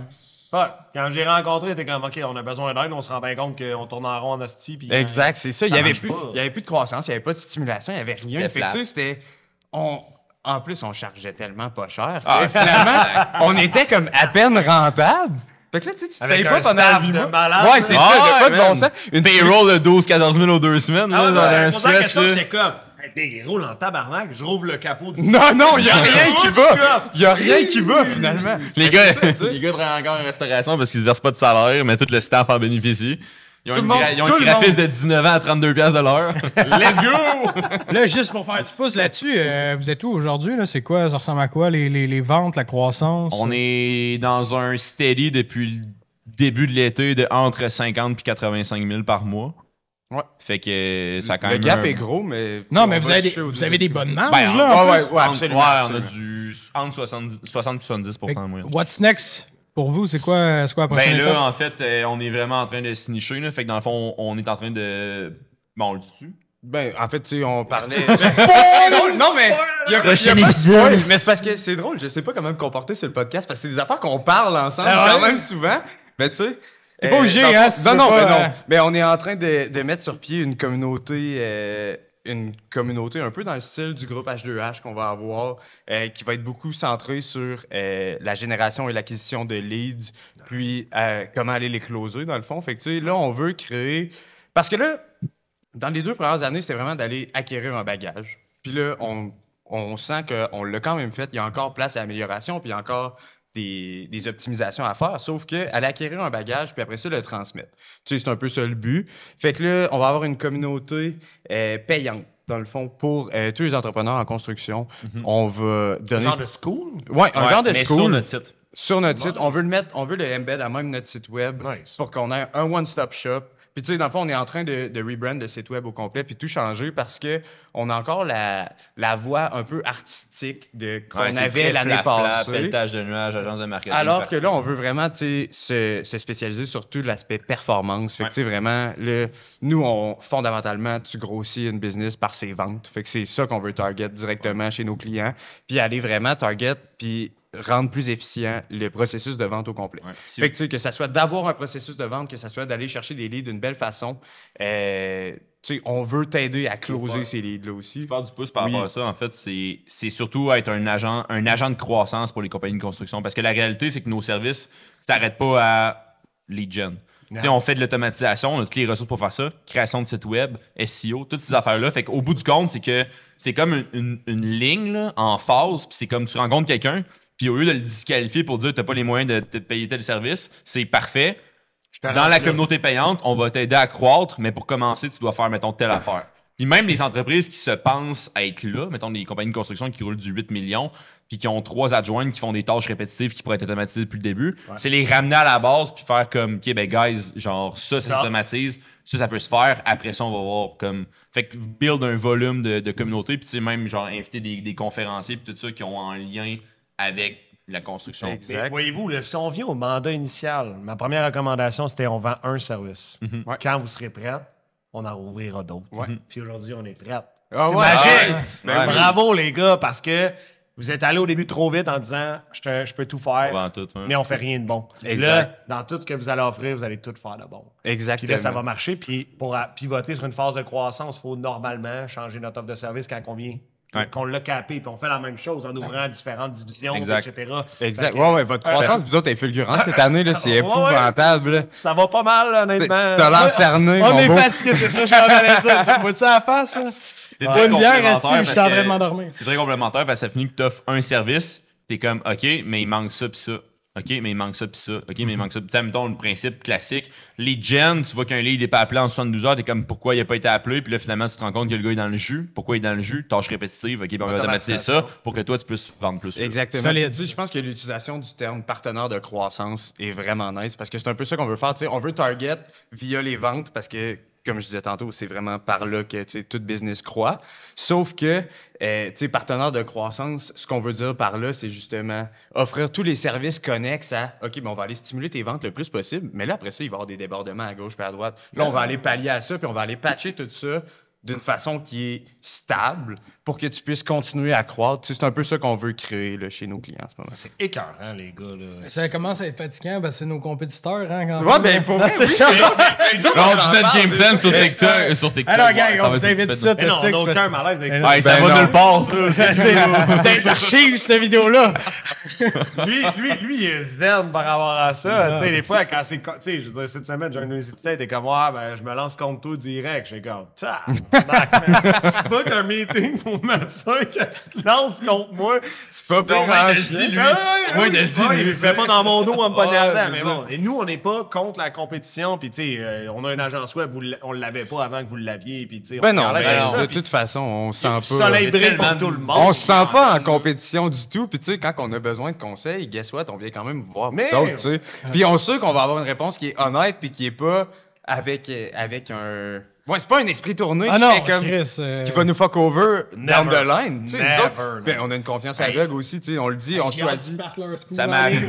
Ouais, quand j'ai rencontré, t'es comme, OK, on a besoin d'aide, on se rend bien compte qu'on tourne en rond en hostie. Puis Exact, c'est ça. Il y avait marche pas. plus de croissance, il y avait pas de stimulation, il y avait rien. C'était Fait que, flat. tu sais, c'était... En plus, on chargeait tellement pas cher. Que finalement, on était comme à peine rentable. Fait que là, tu sais, tu te Avec payes un pas pendant staff 8 de mois. malade. Ouais, c'est Ah, ça, il y a pas de man. bon sens. Une Payroll de 12-14 000 aux 2 semaines, là, dans un C'est pour ça que stretch, ça, là. j'étais comme, hey, il roule en tabarnak, je rouvre le capot du. Non, il y a rien qui Je va. suis comme- Il y a rien qui va, finalement. Les gars, les gars travaillent encore en restauration parce qu'ils se versent pas de salaire, mais tout le staff en bénéficie. Ils ont Tout une le monde- ils ont tout un le graphiste de 19 ans à 32$ de l'heure. Let's go! Là, juste pour faire du pouce là-dessus, vous êtes où aujourd'hui? Là? C'est quoi? Ça ressemble à quoi? Les ventes, la croissance? On est dans un steady depuis le début de l'été de entre 50 et 85 000 par mois. Ouais. Fait que ça a quand Le même. gap est gros, mais... Non, on mais va toucher vous au avez des début. bonnes marges, Ben, là, en ouais, plus. ouais, absolument, on a absolument. du entre 60 et 70 Fait que en moyenne. What's next pour vous? C'est quoi la prochaine Ben étape? là, en fait, on est vraiment en train de se nicher. Là. Fait que dans le fond, on est en train de. Bon, on le dessus. Ben, en fait, tu sais, on parlait... C'est drôle, non, mais... Prochain pas de épisode. spoil, mais c'est parce que c'est drôle, je sais pas comment me comporter sur le podcast, parce que c'est des affaires qu'on parle ensemble Ah ouais? quand même souvent. Mais tu sais... T'es pas obligé, dans le hein, fond- si tu Non, veux non, pas, mais non. euh, Mais on est en train de mettre sur pied une communauté un peu dans le style du groupe H2H qu'on va avoir, qui va être beaucoup centré sur la génération et l'acquisition de leads, puis comment aller les closer, dans le fond. Fait que, tu sais, là, on veut créer... Parce que là, dans les 2 premières années, c'était vraiment d'aller acquérir un bagage. Puis là, on sent qu'on l'a quand même fait. Il y a encore place à amélioration, puis il y a encore des optimisations à faire. Sauf qu'aller acquérir un bagage, puis après ça, le transmettre. Tu sais, c'est un peu ça le but. Fait que là, on va avoir une communauté payante, dans le fond, pour tous les entrepreneurs en construction. On va donner... Genre de school? Ouais, un genre de mais school. sur notre site. Sur notre site, on veut le embed à même notre site web Nice. pour qu'on ait un one-stop shop. Puis tu sais, dans le fond, on est en train de rebrand le site web au complet puis tout changer parce que on a encore la voix un peu artistique qu'on Ouais, c'est avait très l'année flafla, passée. pelletage de nuages, agence de marketing. Alors que là, on veut vraiment tu sais, se spécialiser sur tout l'aspect performance. Fait que tu sais, vraiment, nous, fondamentalement, tu grossis une business par ses ventes. Fait que c'est ça qu'on veut target directement chez nos clients. Puis aller vraiment target, puis rendre plus efficient le processus de vente au complet. Ouais. Fait que, tu sais, que ça soit d'avoir un processus de vente, que ça soit d'aller chercher des leads d'une belle façon. Tu sais, on veut t'aider à closer ces leads-là aussi. Faire du pouce par Oui. rapport à ça, en fait, c'est surtout être un agent de croissance pour les compagnies de construction. Parce que la réalité, c'est que nos services, t'arrêtes pas à lead gen. Tu sais, on fait de l'automatisation, on a toutes les ressources pour faire ça, création de site web, SEO, toutes ces affaires-là. Fait qu'au bout du compte, c'est que c'est comme une ligne là, en phase, puis c'est comme tu rencontres quelqu'un, puis au lieu de le disqualifier pour dire t'as pas les moyens de te payer tel service, c'est parfait. Dans la communauté payante, on va t'aider à croître, mais pour commencer, tu dois faire, mettons, telle affaire. Puis même les entreprises qui se pensent être là, mettons des compagnies de construction qui roulent du 8 millions, puis qui ont 3 adjoints qui font des tâches répétitives qui pourraient être automatisées depuis le début, c'est les ramener à la base puis faire comme, OK, ben guys, genre ça s'automatise, ça peut se faire. Après ça, on va voir comme... Fait que build un volume de communauté, puis tu sais, même genre inviter des conférenciers puis tout ça qui ont un lien avec la construction. Exact. Mais voyez-vous, si on vient au mandat initial, ma première recommandation, c'était on vend un service. Ouais. Quand vous serez prêts, on en rouvrira d'autres. Ouais. Puis aujourd'hui, on est prêts. Ah C'est ouais, magique! ah ouais. Ben, bravo, les gars, parce que vous êtes allés au début trop vite en disant je peux tout faire, On vend tout, ouais. mais on fait rien de bon. Exact. Là, dans tout ce que vous allez offrir, vous allez tout faire de bon. Puis Exactement. là, ça va marcher. Puis pour pivoter sur une phase de croissance, il faut normalement changer notre offre de service quand on vient. Ouais. Qu'on l'a capé, puis on fait la même chose en ouvrant différentes divisions, Exact. etc. Exact. Fait que, Ouais, votre croissance, vous autres, est fulgurante cette année, là. C'est Ouais, épouvantable, là. ça va pas mal, honnêtement. T'as l'air cerné, On mon est beau. fatigué, c'est ça, je suis en train de dire. Ça me ça à la face, ça? C'est Pas très une bière, complémentaire esti, je suis parce en train que de m'endormir. C'est très complémentaire parce que ça finit que tu offres un service, t'es comme OK, mais il manque ça pis ça. OK, mais il manque ça pis ça. OK, mais il manque ça. Tu sais, mettons le principe classique. Les gens, tu vois qu'un lead n'est pas appelé en 72 heures, t'es comme pourquoi il a pas été appelé, puis là finalement tu te rends compte que le gars est dans le jus. Pourquoi il est dans le jus? Tâche répétitive. OK, ben, on va automatiser ça pour que toi tu puisses vendre plus. Exactement. Solide. Puis, tu sais, je pense que l'utilisation du terme partenaire de croissance est vraiment nice parce que c'est un peu ça qu'on veut faire. Tu sais, on veut target via les ventes parce que, comme je disais tantôt, c'est vraiment par là que tu sais, tout business croît. Sauf que, tu sais, partenaire de croissance, ce qu'on veut dire par là, c'est justement offrir tous les services connexes à OK, ben on va aller stimuler tes ventes le plus possible. Mais là, après ça, il va y avoir des débordements à gauche et à droite. Là, on va aller pallier à ça, puis on va aller patcher tout ça d'une façon qui est stable pour que tu puisses continuer à croître. Tu sais, c'est un peu ça qu'on veut créer là, chez nos clients en ce moment. C'est écœurant, les gars. Là. Ça commence à être fatigant parce que c'est nos compétiteurs. Hein, quand Ouais, ben pour vrai, c'est oui, ça. On dit notre game plan sur TikTok. Sur TikTok. Alors, gang, Ouais, on va vous être invite fait. ça. Mais non, on n'a Testix, aucun malaise avec Ouais, ça Ben va non. nulle part, ça. c'est dans les archives, cette vidéo-là. lui, il est zen par rapport à ça. Tu sais, des fois, quand c'est. Tu sais, je veux dire, cette semaine, j'ai un université, t'es comme, ouais, ben, je me lance contre toi direct. J'ai comme, ça, c'est pas qu'un meeting pour médecin quand tu te lances contre moi. c'est pas pire. Non, ouais, il te le dit, lui. Moi, il te le dit, Ouais, lui. il le fait pas dans mon dos en me poignardant. Ouais, Mais c'est bon, et nous, on n'est pas contre la compétition. Puis, tu sais, on a une agence web, on l'avait pas avant que vous l'aviez. Puis, tu sais, Ben on non, est à l'aise ben avec non, ça, de puis toute façon, on sent pas. soleil brille pour tellement tout le monde. On se sent pas en compétition du tout. Puis tu sais, quand on a besoin de conseils, guess what, on vient quand même vous voir Mais- vous autres, tu sais. Puis on sait qu'on va avoir une réponse qui est honnête puis qui est pas avec un... Ouais, c'est pas un esprit tourné Ah qui non, fait comme... Chris. Qui va nous fuck over down Never. the line. Tu sais, nous Never, autres, ben, on a une confiance aveugle aussi, tu sais, on le dit, on choisit. Ça m'est arrivé.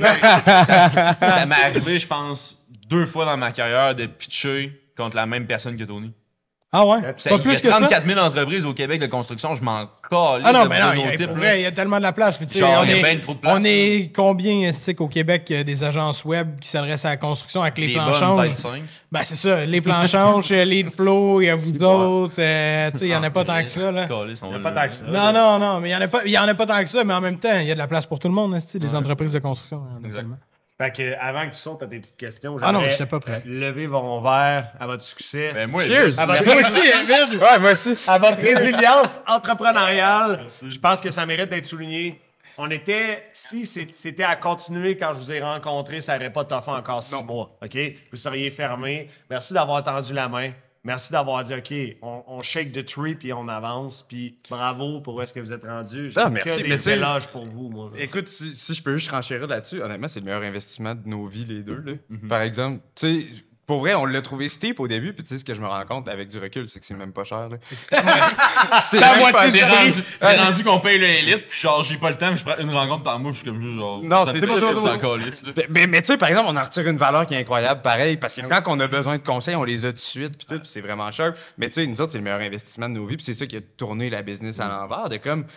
Ça m'est arrivé, je pense, 2 fois dans ma carrière de pitcher contre la même personne que Tony. Ah ouais? Ça, Pas il y a plus que ça? 34 000 entreprises au Québec de construction, je m'en calais. Ah non, de mais non, nos il y a, types, pour là. vrai, il y a tellement de la place. Puis, tu sais, Genre, on il y a est, ben trop de place, on est combien, au Québec, des agences web qui s'adressent à la construction avec les Les planchanges? bonnes, peut-être 5. Ben, c'est ça, les planchanges, Lead Flow, il y a vous autres. Tu sais, il y en a pas tant que ça, là. Il Il y a pas tant que ça. Non, mais il y en a pas tant que ça, mais en même temps, il y a de la place pour tout le monde, hein, les entreprises de construction. il y en a tellement. Fait que, avant que tu sautes à tes petites questions, Ah non, j'aimerais j'étais pas prêt. lever mon verre à votre succès. Ben, moi, Cheers! à votre, Moi aussi, David! Ouais, moi aussi. à votre résilience entrepreneuriale. Je pense que ça mérite d'être souligné. On était, si c'était à continuer quand je vous ai rencontré, ça n'aurait pas toffé encore 6 mois. OK? Vous seriez fermé. Merci d'avoir tendu la main. Merci d'avoir dit, OK, on shake the tree puis on avance. Puis bravo pour où est-ce que vous êtes rendu. J'ai Ah, merci. que Mais des c'est- éloges pour vous, moi. Écoute, si je peux juste renchérir là-dessus, honnêtement, c'est le meilleur investissement de nos vies, les deux. Là. Par exemple, tu sais, pour vrai, on l'a trouvé steep au début, puis tu sais, ce que je me rends compte avec du recul, c'est que c'est même pas cher. Là. c'est la même moitié pas du C'est cher. prix. rendu qu'on paye le élite, puis genre, j'ai pas le temps, mais je prends une rencontre par mois, puis je suis comme juste genre. Non, ça c'est fait ça, vite, c'est ça. encore lisse, là. Mais tu sais, par exemple, on en retire une valeur qui est incroyable, pareil, parce que quand on a besoin de conseils, on les a tout de suite, puis tout, puis c'est vraiment cher. Mais tu sais, nous autres, c'est le meilleur investissement de nos vies, puis c'est ça qui a tourné la business à l'envers, de comme, tu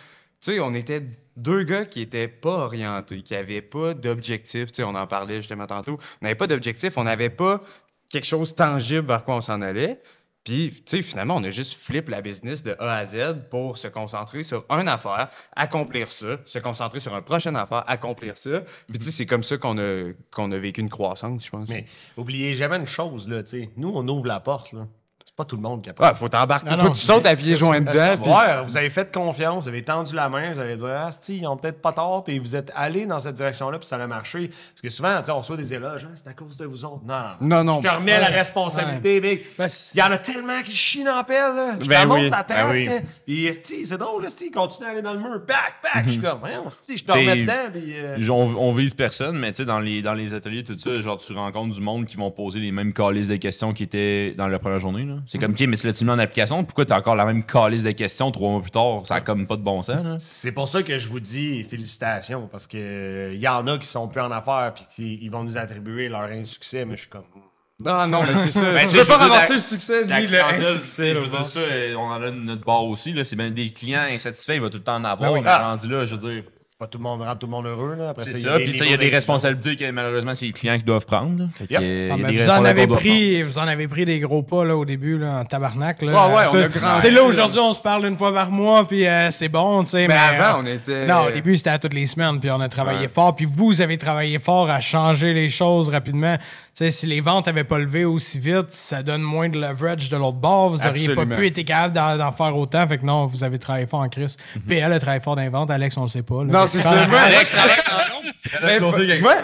sais, on était 2 gars qui étaient pas orientés, qui avaient pas d'objectif, tu sais, on en parlait justement tantôt, on n'avait pas d'objectif, on n'avait pas quelque chose tangible vers quoi on s'en allait. Puis, tu sais, finalement, on a juste flip la business de A à Z pour se concentrer sur une affaire, accomplir ça, se concentrer sur une prochaine affaire, accomplir ça. Puis, tu sais, c'est comme ça qu'on a vécu une croissance, je pense. Mais oubliez jamais une chose, là, tu sais. Nous, on ouvre la porte, là. C'est pas tout le monde qui a Ouais, faut t'embarquer, Non, faut non, que tu sautes à pieds joints dedans. puis- Ouais, vous avez fait confiance, vous avez tendu la main, vous avez dit, ah, c'ti, ils ont peut-être pas tort, puis vous êtes allé dans cette direction-là, puis ça a marché. Parce que souvent, tu sais, on reçoit des éloges, ah, c'est à cause de vous autres. Non. Je te remets la responsabilité, Big. Ben, Il y en a tellement qui chient dans la pelle, là. Je Ben te montre oui, la tête. ben oui. Puis, c'ti, c'est drôle, c'ti, ils continuent à aller dans le mur, back. Je suis comme, voyons, c'ti, je te T'sais, remets dedans, puis. On vise personne, mais tu sais, dans les ateliers, tout ça, genre, tu rencontres du monde qui vont poser les mêmes calices de questions qui étaient dans la première journée, là. C'est comme, OK, mais tu l'as-tu mis en application? Pourquoi t'as encore la même calice de questions 3 mois plus tard? Ça a comme pas de bon sens, là. C'est pour ça que je vous dis félicitations, parce que il y en a qui sont plus en affaires, puis ils vont nous attribuer leur insuccès, mais je suis comme. Non, mais c'est ça. Ben, tu c'est- peux je pas veux dire, ramasser le succès La ni le clientèle, insuccès. je veux dire ça, on en a de notre bord aussi, là. C'est bien des clients insatisfaits, il va tout le temps en avoir. Ben oui. Mais rendu là, je veux dire. Pas tout le monde rend tout le monde heureux, là. Après C'est il y ça, a puis tu sais, il y a des niveaux responsabilités que malheureusement, c'est les clients qui doivent prendre. Là. Fait que, Yep. il y a Ah, des mais vous en responsabilités avez qu'on doit vous en avez pris des gros pas là, au début là, en tabarnak. Là. Ouais, on a Tu grandi. sais, là, aujourd'hui, on se parle une fois par mois, puis c'est bon, tu sais. Mais avant, on était. Non, au début, c'était à toutes les semaines, puis on a travaillé fort, puis vous avez travaillé fort à changer les choses rapidement. Tu sais, si les ventes n'avaient pas levé aussi vite, ça donne moins de leverage de l'autre bord. Vous n'auriez pas Absolument. pu être capable d'en faire autant. Fait que non, vous avez travaillé fort en crise. PL a travaillé fort dans les ventes. Alex, on le sait pas. là. Non, c'est ça. Alex, Mais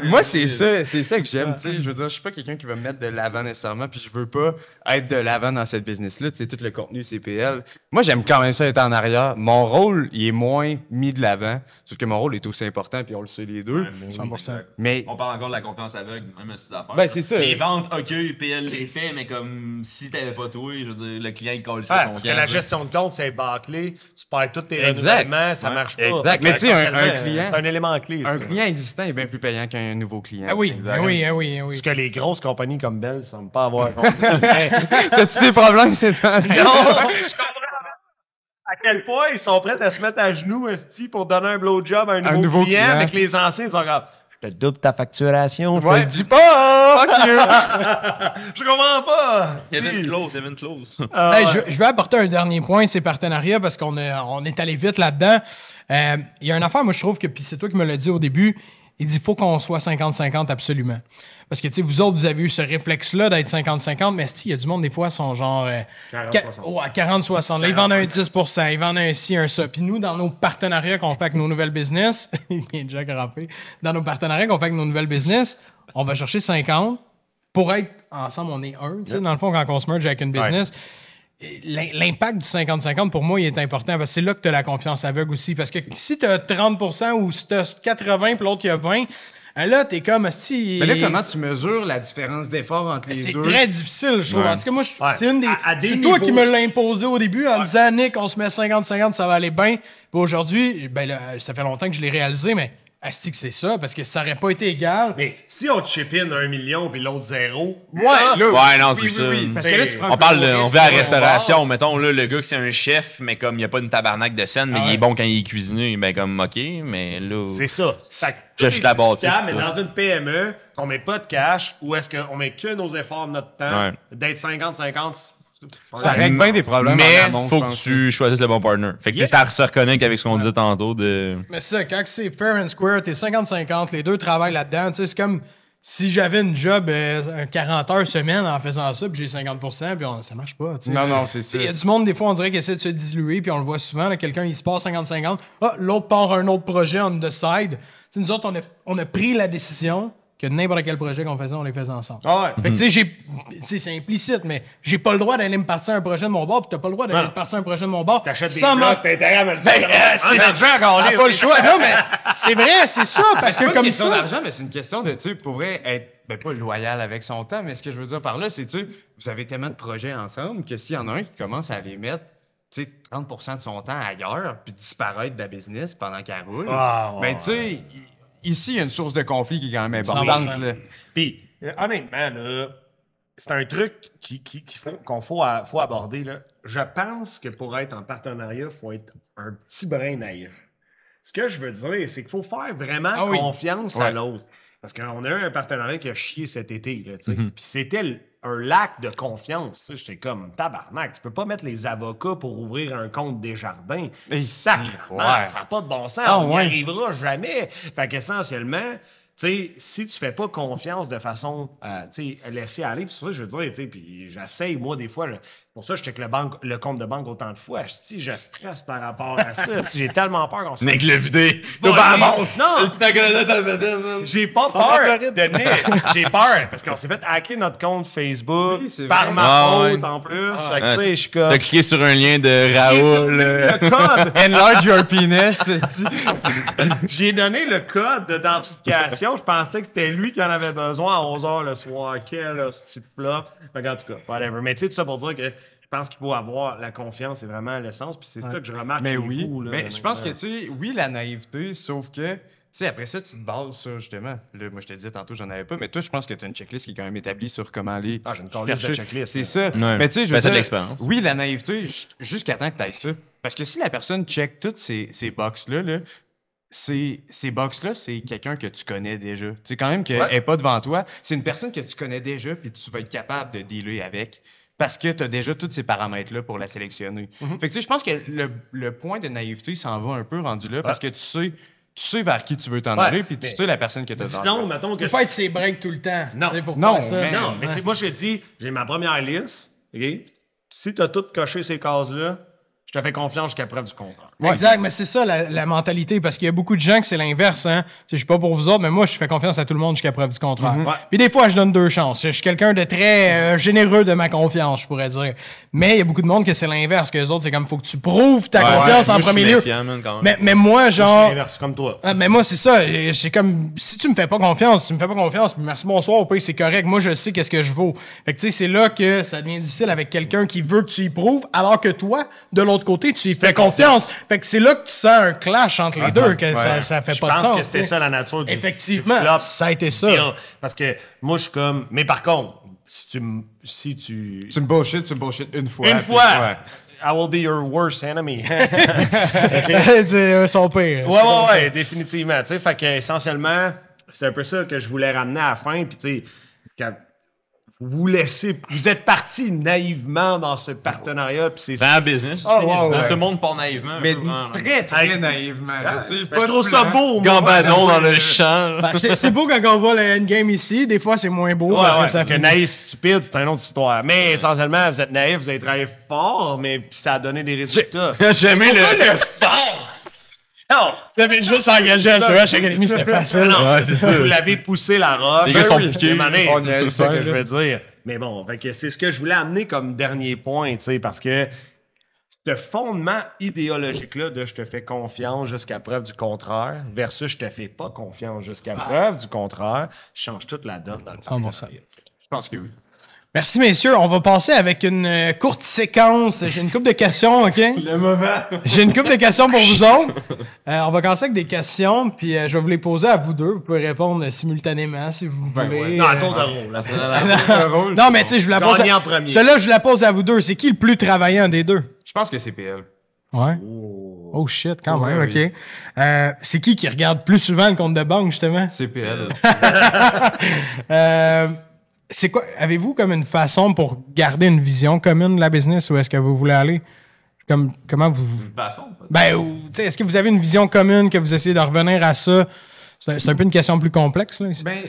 moi, c'est ça que j'aime. Tu sais, je veux dire, je suis pas quelqu'un qui va me mettre de l'avant nécessairement, puis je veux pas être de l'avant dans cette business-là. Tu sais, tout le contenu CPL. Moi, j'aime quand même ça être en arrière. Mon rôle, il est moins mis de l'avant. Sauf que mon rôle est aussi important, puis on le sait les deux. 100%. Mais On parle encore de la confiance aveugle, même si c'est d'affaires. Ben, c'est ça. Les ventes, OK, PL les fait, mais comme si t'avais pas toi, je veux dire, le client il colle ça Ouais, son parce que camp, la là. gestion de compte, c'est bâclé. Tu perds tous tes Exact. renouvellements, ça marche pas. Exact. Fait que Mais tu sais, un essentiellement, client- C'est un élément clé. un ça. client existant est bien plus payant qu'un nouveau client. Ah oui, ah oui, ah oui, ah oui. Ce que les grosses compagnies comme Bell ne semblent pas avoir. T'as-tu des problèmes ces temps-ci? Non, je comprends à quel point ils sont prêts à se mettre à genoux, esti, pour donner un blowjob à un nouveau client, avec les anciens, ils sont comme, je te double ta facturation, je te le dis pas! Fuck you! Je comprends pas! Il y avait une clause. Hey, je vais apporter un dernier point, ces partenariats, parce qu'on est allé vite là-dedans. Il y a une affaire, moi, je trouve que, puis c'est toi qui me l'as dit au début, il dit faut qu'on soit 50-50 absolument. Parce que, tu sais, vous autres, vous avez eu ce réflexe-là d'être 50-50, mais il y a du monde, des fois, sont genre... 40-60. Là, ils vendent un 10%, ils vendent un ci, un ça. Puis nous, dans nos partenariats qu'on fait avec nos nouvelles business, il vient déjà grimper, dans nos partenariats qu'on fait avec nos nouvelles business, on va chercher 50 pour être ensemble, on est un. Tu sais, dans le fond, quand on se merge avec une business... L'impact du 50-50, pour moi, il est important parce que c'est là que tu as la confiance aveugle aussi. Parce que si tu as 30% ou si tu as 80% puis l'autre, il y a 20%, là, tu es comme... Mais là, comment tu mesures la différence d'effort entre les deux? C'est très difficile, je trouve. En tout cas, moi, c'est une des... C'est niveaux... toi qui me l'as imposé au début en disant, Nick, on se met 50-50, ça va aller bien. Puis aujourd'hui, ben là, ça fait longtemps que je l'ai réalisé, mais... Asti que c'est ça, parce que ça aurait pas été égal. Mais si on te chip in 1 million puis l'autre 0, Ouais, non, c'est ça. Parce que là, tu prends On parle on vit à la restauration, mettons, là, le gars que c'est un chef, mais comme il n'y a pas une tabarnak de scène, mais il est bon quand il est cuisiné, ben comme, OK, mais là... c'est ça. Je la bâtisse. Mais dans une PME, on met pas de cash, ou est-ce qu'on met que nos efforts, notre temps, d'être 50-50... Ça règle bien des problèmes. Mais en amont, faut que tu choisisses le bon partner. Fait que tu se reconnectes avec ce qu'on disait tantôt de... Mais ça, quand c'est fair and square, t'es 50-50, les deux travaillent là-dedans. Tu sais, c'est comme si j'avais une job 40 heures semaine en faisant ça, puis j'ai 50%, puis ça marche pas. Tu sais. Non, c'est ça. Il y a du monde, des fois, on dirait qu'il essaie de se diluer, puis on le voit souvent. Là, quelqu'un, il se passe 50-50. Ah, l'autre part un autre projet on the side. Tu sais, nous autres, on a pris la décision que n'importe quel projet qu'on faisait, on les faisait ensemble. Fait que, tu sais, c'est implicite, mais j'ai pas le droit d'aller me partir un projet de mon bord, puis t'as pas le droit d'aller me partir un projet de mon bord. T'achètes des blocs, t'as intérêt à me le dire. C'est pas le choix. Non, mais c'est vrai, c'est ça, parce que C'est pas une comme question ça... d'argent, mais c'est une question de, tu sais, pourrait être, pas loyal avec son temps, mais ce que je veux dire par là, c'est, tu sais, vous avez tellement de projets ensemble que s'il y en a un qui commence à les mettre, tu sais, 30% de son temps ailleurs, puis disparaître de la business pendant qu'elle roule, ben, tu sais... Ici, il y a une source de conflit qui est quand même importante. Puis, honnêtement, là, c'est un truc faut aborder. Là. Je pense que pour être en partenariat, il faut être un petit brin naïf. Ce que je veux dire, c'est qu'il faut faire vraiment confiance à l'autre. Parce qu'on a eu un partenariat qui a chié cet été. Là, puis c'était un lac de confiance. J'étais comme, tabarnak, tu peux pas mettre les avocats pour ouvrir un compte Desjardins. Sacrément, ça n'a pas de bon sens. On n'y arrivera jamais. Fait qu'essentiellement, si tu fais pas confiance de façon laisser aller, puis c'est ça, je veux dire, puis j'essaye, moi, des fois, pour ça, je check le compte de banque autant de fois. Je stresse par rapport à ça. J'ai tellement peur qu'on se Nick le vidé. Non! J'ai pas peur de Nick. J'ai peur parce qu'on s'est fait hacker notre compte Facebook par ma faute en plus. Fait que tu sais, je suis comme... T'as cliqué sur un lien de Raoul. Le code! Enlarge your penis. J'ai donné le code d'identification. Je pensais que c'était lui qui en avait besoin à 11h le soir. Quel petit flop. En tout cas, whatever. Mais tu sais, tout ça pour dire que je pense qu'il faut avoir la confiance, c'est vraiment l'essence. Puis c'est ça que je remarque. Mais oui. Mais je pense que, tu sais, oui, la naïveté, sauf que, tu sais, après ça, tu te bases sur, justement. Là, moi, je te disais tantôt, j'en avais pas, mais toi, je pense que tu as une checklist qui est quand même établie sur comment aller. J'ai une liste de checklist. C'est ça. Ouais. Mais tu sais, je veux c'est de dire, l'expérience. oui, la naïveté, jusqu'à temps que tu ailles ça. Parce que si la personne check toutes ces box-là, ces box-là, c'est quelqu'un que tu connais déjà. Tu sais, quand même qu'elle n'est pas devant toi, c'est une personne que tu connais déjà, puis tu vas être capable de dealer avec. Parce que tu as déjà tous ces paramètres-là pour la sélectionner. Fait que tu sais, je pense que le point de naïveté s'en va un peu rendu là, parce que tu sais vers qui tu veux t'en aller, puis tu sais la personne que tu as devant toi. Sinon, mettons que... Il faut pas être ses breaks tout le temps. Non. Pour Non, faire ça. Non, mais c'est moi, je te dis, j'ai ma première liste. OK? Si tu as tout coché ces cases-là, je te fais confiance jusqu'à preuve du contraire. Exact, mais c'est ça la mentalité, parce qu'il y a beaucoup de gens que c'est l'inverse. Hein? Je suis pas pour vous autres, mais moi, je fais confiance à tout le monde jusqu'à preuve du contraire. Puis des fois, je donne 2 chances. Je suis quelqu'un de très généreux de ma confiance, je pourrais dire. Mais il y a beaucoup de monde que c'est l'inverse, que les autres, c'est comme, faut que tu prouves ta confiance en premier lieu. Mais moi, genre... C'est l'inverse, comme toi. Mais moi, c'est ça. C'est comme, si tu me fais pas confiance, puis merci, bonsoir, au pays, c'est correct. Moi, je sais qu'est-ce que je vaux. Fait que, tu sais, c'est là que ça devient difficile avec quelqu'un qui veut que tu y prouves, alors que toi, de l'autre côté, tu y fais confiance. Fait que c'est là que tu sens un clash entre les deux, que ça fait pas de sens. Je pense que c'était ça la nature du Effectivement, flop. ça a été ça. Deal. Parce que moi, je suis comme... Mais par contre, si tu Tu me bullshit une fois. Une fois! I will be your worst enemy. C'est son pire. Ouais, définitivement. Tu sais, fait que essentiellement, c'est un peu ça que je voulais ramener à la fin. Puis, tu sais, quand vous êtes partis naïvement dans ce partenariat. Puis C'est un business. Oh, wow, Tout le monde part naïvement. Mais vraiment, là. très naïvement. là, tu sais, je trouve ça beau, moi. Gambadon dans le champ. Ben, c'est beau quand on voit le endgame ici. Des fois, c'est moins beau. Ouais, parce parce que que ça naïf, stupide, c'est une autre histoire. Mais essentiellement, vous êtes naïf, vous avez travaillé fort, mais puis ça a donné des résultats. J'ai aimé le Non! Vous avez juste engagé à H2H Academy, c'était facile. Non, Ouais, c'est ça. Vous l'avez poussé la roche. Les gars sont oui, piqués. c'est ça que je veux dire. Mais bon, fait que c'est ce que je voulais amener comme dernier point, tu sais, parce que ce fondement idéologique-là de je te fais confiance jusqu'à preuve du contraire versus je te fais pas confiance jusqu'à preuve du contraire, change toute la donne dans le partenariat. Je pense que oui. Merci, messieurs. On va passer avec une courte séquence. J'ai une couple de questions, OK? Le moment. J'ai une couple de questions pour vous autres. On va commencer avec des questions, puis je vais vous les poser à vous deux. Vous pouvez répondre simultanément si vous voulez. Non, à tour de rôle. Là, Non, mais tu sais, je vous la pose. Gagner en premier. Celle-là, je la pose à vous deux. C'est qui le plus travaillant des deux? Je pense que c'est PL. Ouais. Oh shit, quand même, Ouais, OK. C'est qui regarde plus souvent le compte de banque, justement? C'est PL. C'est quoi? Avez-vous comme une façon pour garder une vision commune de la business, ou est-ce que vous voulez aller? Comment vous... façon. Ben, tu sais, est-ce que vous avez une vision commune, que vous essayez de revenir à ça? C'est un peu une question plus complexe, là, ici. Ben,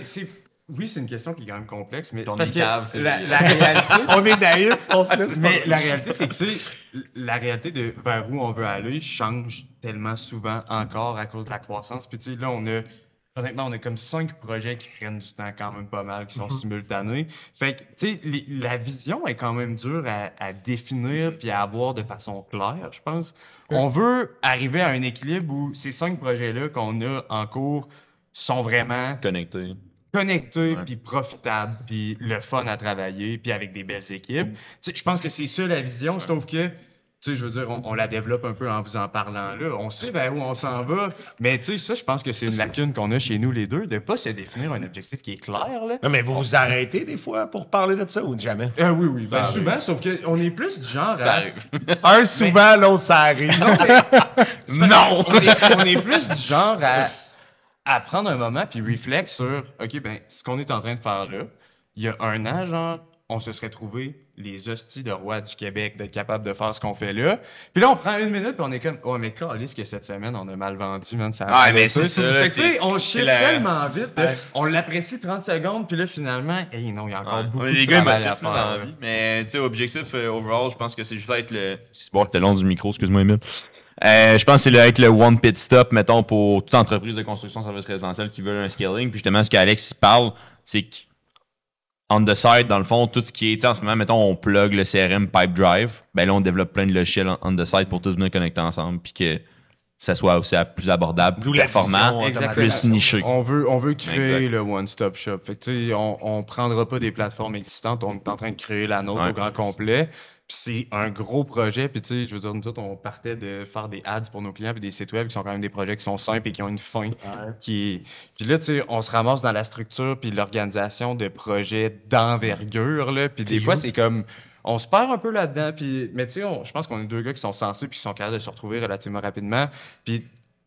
oui, c'est une question qui est quand même complexe, mais On parce est que cave, c'est la vrai. réalité... on est naïf, on se laisse Mais la réalité, c'est que, tu sais, la réalité de vers où on veut aller change tellement souvent encore à cause de la croissance. Puis, tu sais, là, honnêtement, on a comme 5 projets qui prennent du temps quand même pas mal, qui sont simultanés. Fait que, tu sais, la vision est quand même dure à définir puis à avoir de façon claire, je pense. On veut arriver à un équilibre où ces 5 projets-là qu'on a en cours sont vraiment Connecté. connectés, puis profitables, puis le fun à travailler, puis avec des belles équipes. Tu sais, je pense que c'est ça la vision, sauf que, tu sais, je veux dire, on la développe un peu en vous en parlant là. On sait vers où on s'en va, mais tu sais, ça, je pense que c'est une lacune qu'on a chez nous les deux, de pas se définir un objectif qui est clair, là. Non, mais vous vous arrêtez des fois pour parler de ça ou jamais? Oui. Ben, souvent, sauf qu'on est plus du genre à... Un souvent, l'autre, ça arrive. Non! On est plus du genre à prendre un moment puis réfléchir sur, OK, ben, ce qu'on est en train de faire là, il y a un an, genre, on se serait trouvé les hosties de rois du Québec d'être capable de faire ce qu'on fait là. Puis là, on prend 1 minute puis on est comme, oh, mais calisse que cette semaine, on a mal vendu, man. Ça a mal mais été. c'est ça, là, Fait que, tu sais, on c'est chiffre la- tellement vite, on l'apprécie 30 secondes, puis là, finalement, hey, non, il y a encore beaucoup On est des de gars travail à émotifs là, faire. dans la vie. Mais tu sais, objectif overall, je pense que c'est juste être le. C'est bon, le long du micro, excuse-moi, Emile. Je pense que c'est être le one pit stop, mettons, pour toute entreprise de construction service résidentiel qui veut un scaling. Puis justement, ce qu'Alex parle, c'est que on the side, dans le fond, tout ce qui est, tu sais, en ce moment, mettons, on plug le CRM Pipe Drive. Ben là, on développe plein de logiciels on the side pour tous venir connecter ensemble. Puis que ça soit aussi plus abordable, plus D'où la performant, vision plus niché. On veut créer Exact. le one-stop shop. Fait que, tu sais, on prendra pas des plateformes existantes, on est en train de créer la nôtre Ouais. au grand complet. Puis c'est un gros projet. Puis, tu sais, je veux dire, nous autres, on partait de faire des ads pour nos clients puis des sites web qui sont quand même des projets qui sont simples et qui ont une fin. Puis là, tu sais, on se ramasse dans la structure puis l'organisation de projets d'envergure, là. Puis des fois, c'est comme... On se perd un peu là-dedans. Puis, mais tu sais, je pense qu'on est 2 gars qui sont sensibles puis qui sont capables de se retrouver relativement rapidement. Puis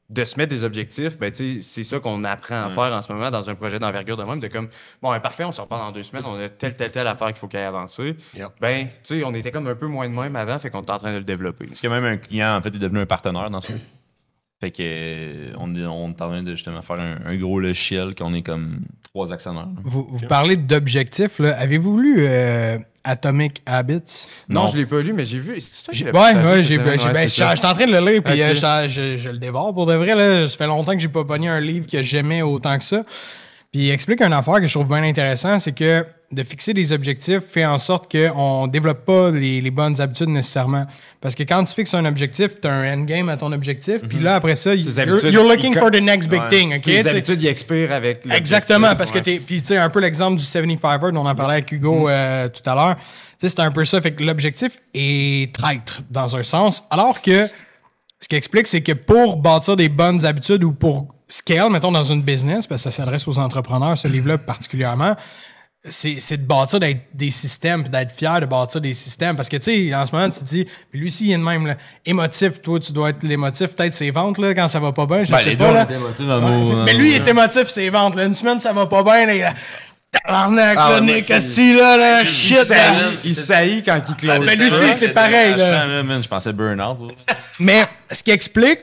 de se mettre des objectifs, ben, tu sais, c'est ça qu'on apprend à faire en ce moment dans un projet d'envergure de même, de comme, bon, ben, parfait, on se reparle dans 2 semaines, on a telle affaire qu'il faut qu'elle avancer. Yep. Ben, tu sais, on était comme un peu moins de même avant, fait qu'on est en train de le développer. Parce que même un client, en fait, est devenu un partenaire dans ça. Fait que on est en train de justement faire un gros logiciel qu'on est comme 3 actionnaires. là. Vous parlez d'objectifs, là. Avez-vous lu Atomic Habits? Non, je l'ai pas lu, mais j'ai vu. C'est toi qui l'as Ouais, partagé j'ai cette semaine? Ouais, ben, c'est ça. j'étais en train de le lire, puis Ok. je le dévore pour de vrai. Là. Ça fait longtemps que j'ai pas pogné un livre que j'aimais autant que ça. Puis il explique une affaire que je trouve bien intéressant, c'est que de fixer des objectifs fait en sorte qu'on ne développe pas les bonnes habitudes nécessairement. Parce que quand tu fixes un objectif, tu as un endgame à ton objectif, puis là, après ça, habitudes, you're looking ils- for the next big thing. OK? Les Tu sais, habitudes, ils expirent avec l'objectif. exactement, parce que ouais. puis tu sais, un peu l'exemple du 75er dont on en parlait avec Hugo tout à l'heure. Tu sais, c'est un peu ça. Fait que l'objectif est traître dans un sens. Alors que ce qui explique, c'est que pour bâtir des bonnes habitudes ou pour scale, mettons, dans une business, parce que ça s'adresse aux entrepreneurs, ce livre-là particulièrement, c'est de bâtir des systèmes puis d'être fier de bâtir des systèmes. Parce que, tu sais, en ce moment, tu te dis, puis lui aussi, il est de même, là, émotif. Toi, tu dois être l'émotif, peut-être ses ventes, là, quand ça va pas bien. Je sais les pas, deux, là. on était émotifs dans nos- Mais lui, il est émotif, ses ventes. Là. Une semaine, ça va pas bien. Là, il a... Tabarnak, Ah, là, ouais, Nick, moi, aussi, là, shit. Là. Il saillit quand il close. Ben, lui aussi, c'est pareil, là. Je pensais burn-out. Mais ce qui explique,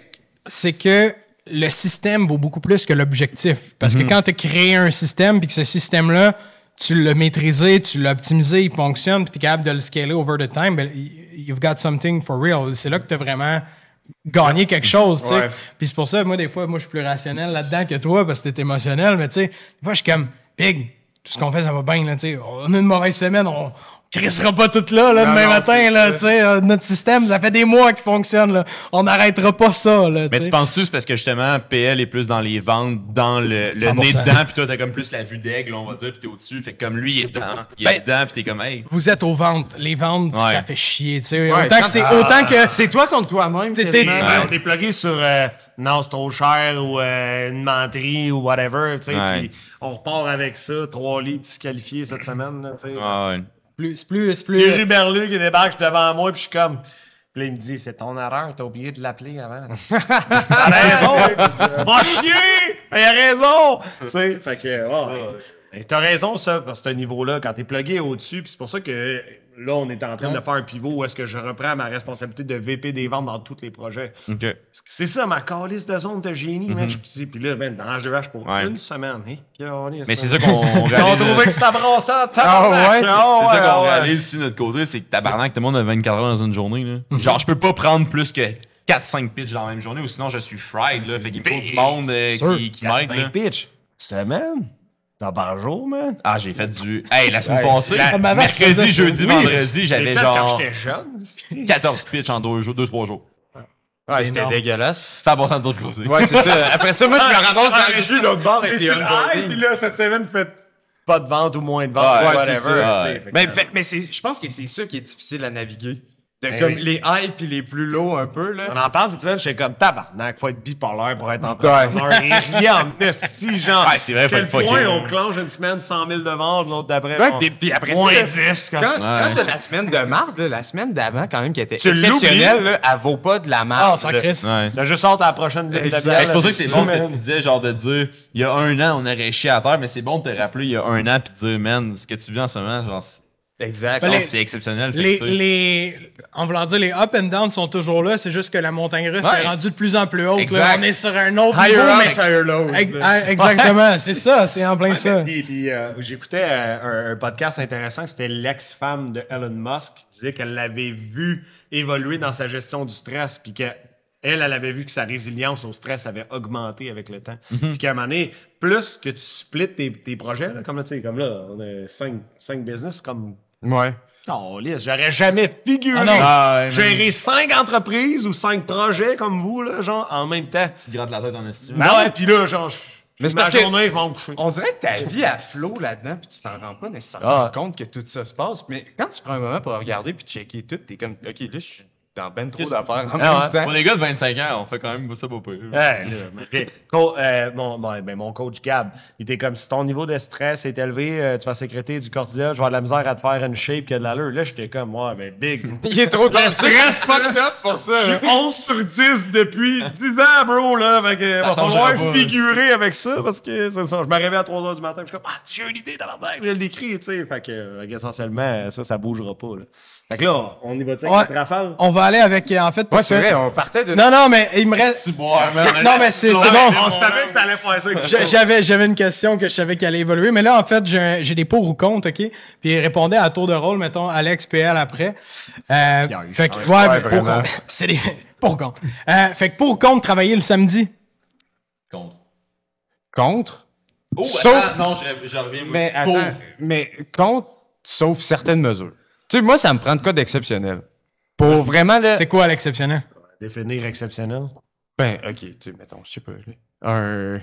c'est que le système vaut beaucoup plus que l'objectif. Parce que quand tu as créé un système, puis que ce système-là, tu l'as maîtrisé, tu l'as optimisé, il fonctionne, puis tu es capable de le scaler over the time, ben, you've got something for real. C'est là que tu as vraiment gagné quelque chose, tu sais. Ouais. Puis c'est pour ça, moi, des fois, je suis plus rationnel là-dedans que toi, parce que t'es émotionnel, mais tu sais, des fois, je suis comme, Big, tout ce qu'on fait, ça va bien, là, tu sais. On a une mauvaise semaine, on crissera pas tout là, demain matin, là, tu sais. Notre système, ça fait des mois qu'il fonctionne, là. On n'arrêtera pas ça, là, Mais sais. tu penses-tu c'est parce que justement PL est plus dans les ventes, dans le 100%. nez dedans, puis toi t'as comme plus la vue d'aigle, on va dire, puis t'es au-dessus. Fait que comme lui il est dedans, puis t'es comme hey. Vous êtes aux ventes. Les ventes, Ouais. ça fait chier, tu sais. Ouais, Autant que C'est toi contre toi-même. C'est- quasiment. Ouais, on est plugué sur non, c'est trop cher ou une menterie ou whatever, tu sais. Ouais. Puis on repart avec ça, 3 lits disqualifiés cette semaine, là, tu sais. Ouais. c'est plus. Puis Ruberlu qui débarque devant moi, puis je suis comme. Puis là, il me dit, c'est ton erreur, t'as oublié de l'appeler avant. T'as raison! Va chier! Il a raison! Tu sais, fait que, ouais. T'as raison, ça, à ce niveau-là, quand t'es plugué au-dessus, puis c'est pour ça que là, on est en train de faire un pivot où est-ce que je reprends ma responsabilité de VP des ventes dans tous les projets. OK. C'est ça, ma calice de zone de génie, man. Puis là, ben, dans H2H pour Ouais. une semaine. Hein? Mais c'est ça qu'on Ils ont réalise. trouvé que ça brassait en Ah tabarnak. ouais? C'est ça qu'on réalise aussi de notre côté, c'est que tabarnak, tout le monde a 24 heures dans une journée. Là. Genre, je peux pas prendre plus que 4-5 pitches dans la même journée, ou sinon je suis fried. Là. Fait qu'il faut du monde qui m'aide. là. pitch. Semaine? Dans par jour, man? Ah, j'ai fait du. Hey, la semaine passée, mais avant, tu faisais mercredi, ça. jeudi, Oui, vendredi, j'avais J'ai fait quand genre j'étais jeune. 14 pitches en 2-3 jours. Ouais, c'était énorme. dégueulasse. 100% de l'autre côté. Ouais, c'est ça. Après ça, moi, je me ramasse dans le jus, l'autre bord, et Et t'es c'est le high, puis là, cette semaine, vous faites pas de vente ou moins de vente, Ouais, whatever. c'est ça, tu sais. ouais. Fait que, Mais je pense que c'est ça qui est difficile à naviguer. Ben Comme oui. les highs puis les plus lows un peu, là. on en parle cette semaine, j'étais comme tabarnak, faut être bipolaire pour être entrepreneur. Et rien en esti, genre. Ouais, c'est vrai, faut quel être fucké. point on clenche une semaine 100 000 de ventes, l'autre d'après. Ouais, on- puis après moins ça, 10. Quand t'as la semaine de marde, là, la semaine d'avant, quand même, qui était Tu exceptionnelle, là, elle vaut pas de la marde. Ah, ça là. crisse. Ouais. T'as juste hâte à la prochaine de Hey, la Hey, c'est pour ça que c'est bon ce que man. tu disais, genre de dire, il y a un an, on aurait chié à terre, mais c'est bon de te rappeler il y a un an puis de dire, man, ce que tu vis en ce moment, genre, Exact. Ben, les- c'est exceptionnel. Fait que, tu sais, En voulant dire, les up and down sont toujours là, c'est juste que la montagne russe Ouais. est rendue de plus en plus haute. Là. Exact. On est sur un autre Higher niveau, ups, mais... higher lows. Exactement, c'est ça, c'est en plein ça. Puis j'écoutais un podcast intéressant, c'était l'ex-femme de Elon Musk qui disait qu'elle l'avait vu évoluer dans sa gestion du stress, puis que elle avait vu que sa résilience au stress avait augmenté avec le temps. Puis qu'à un moment donné, plus que tu splits tes projets, là, comme là, tu sais, comme là, on a 5 business, comme... Ouais. Oh, lisse, j'aurais jamais figuré Ah non. Ah ouais, gérer 5 entreprises ou 5 projets comme vous, là, genre, en même temps. tu te grattes la tête en estime. Ben ouais, puis là, genre, Mais c'est ma parce que- journée, je m'en coucher. On dirait que ta vie à flot là-dedans, puis tu t'en rends pas nécessairement Ah. compte que tout ça se passe. Mais quand tu prends un moment pour regarder puis checker tout, t'es comme, OK, là, je suis dans ben trop d'affaires en Ah même temps. Pour les gars de 25 ans, on fait quand même ça pas pire. Ouais, là, mais, mon coach Gab, il était comme si ton niveau de stress est élevé, tu vas sécréter du cortisol, je vais avoir de la misère à te faire une shape qui a de l'allure. Là, j'étais comme, ouais, mais big. Il est trop tard. Le stress, fucked up pour ça. Je là. suis 11 sur 10 depuis 10 ans, bro, là. Fait que, va falloir changera pas, figurer avec ça parce que c'est ça. Je me réveille à 3 h du matin, je suis comme, j'ai une idée dans la bague, je l'écris, tu sais. Fait que, essentiellement, ça bougera pas, là. Fait que là, on y va-tu avec Ouais. notre rafale? On va aller avec, en fait... Ouais, c'est vrai, on partait de. Non, mais il me reste... Non, mais c'est bon. On savait que ça allait faire ça. J'avais une question que je savais qu'elle allait évoluer, mais là, en fait, j'ai des pour ou contre, OK? Puis il répondait à tour de rôle, mettons, Alex PL après. Fait que, ouais, mais pour vraiment. contre. C'est des pour ou contre. Fait que pour ou contre, travailler le samedi. Contre. Contre. Oh, Sauf- attends, non, je reviens. moi. Mais Pour. attends, mais contre, sauf certaines mesures. Tu sais, moi, ça me prend de quoi d'exceptionnel. Pour vraiment, là. C'est quoi l'exceptionnel? Définir exceptionnel. Ben, OK, tu sais, mettons, je sais pas. là, un.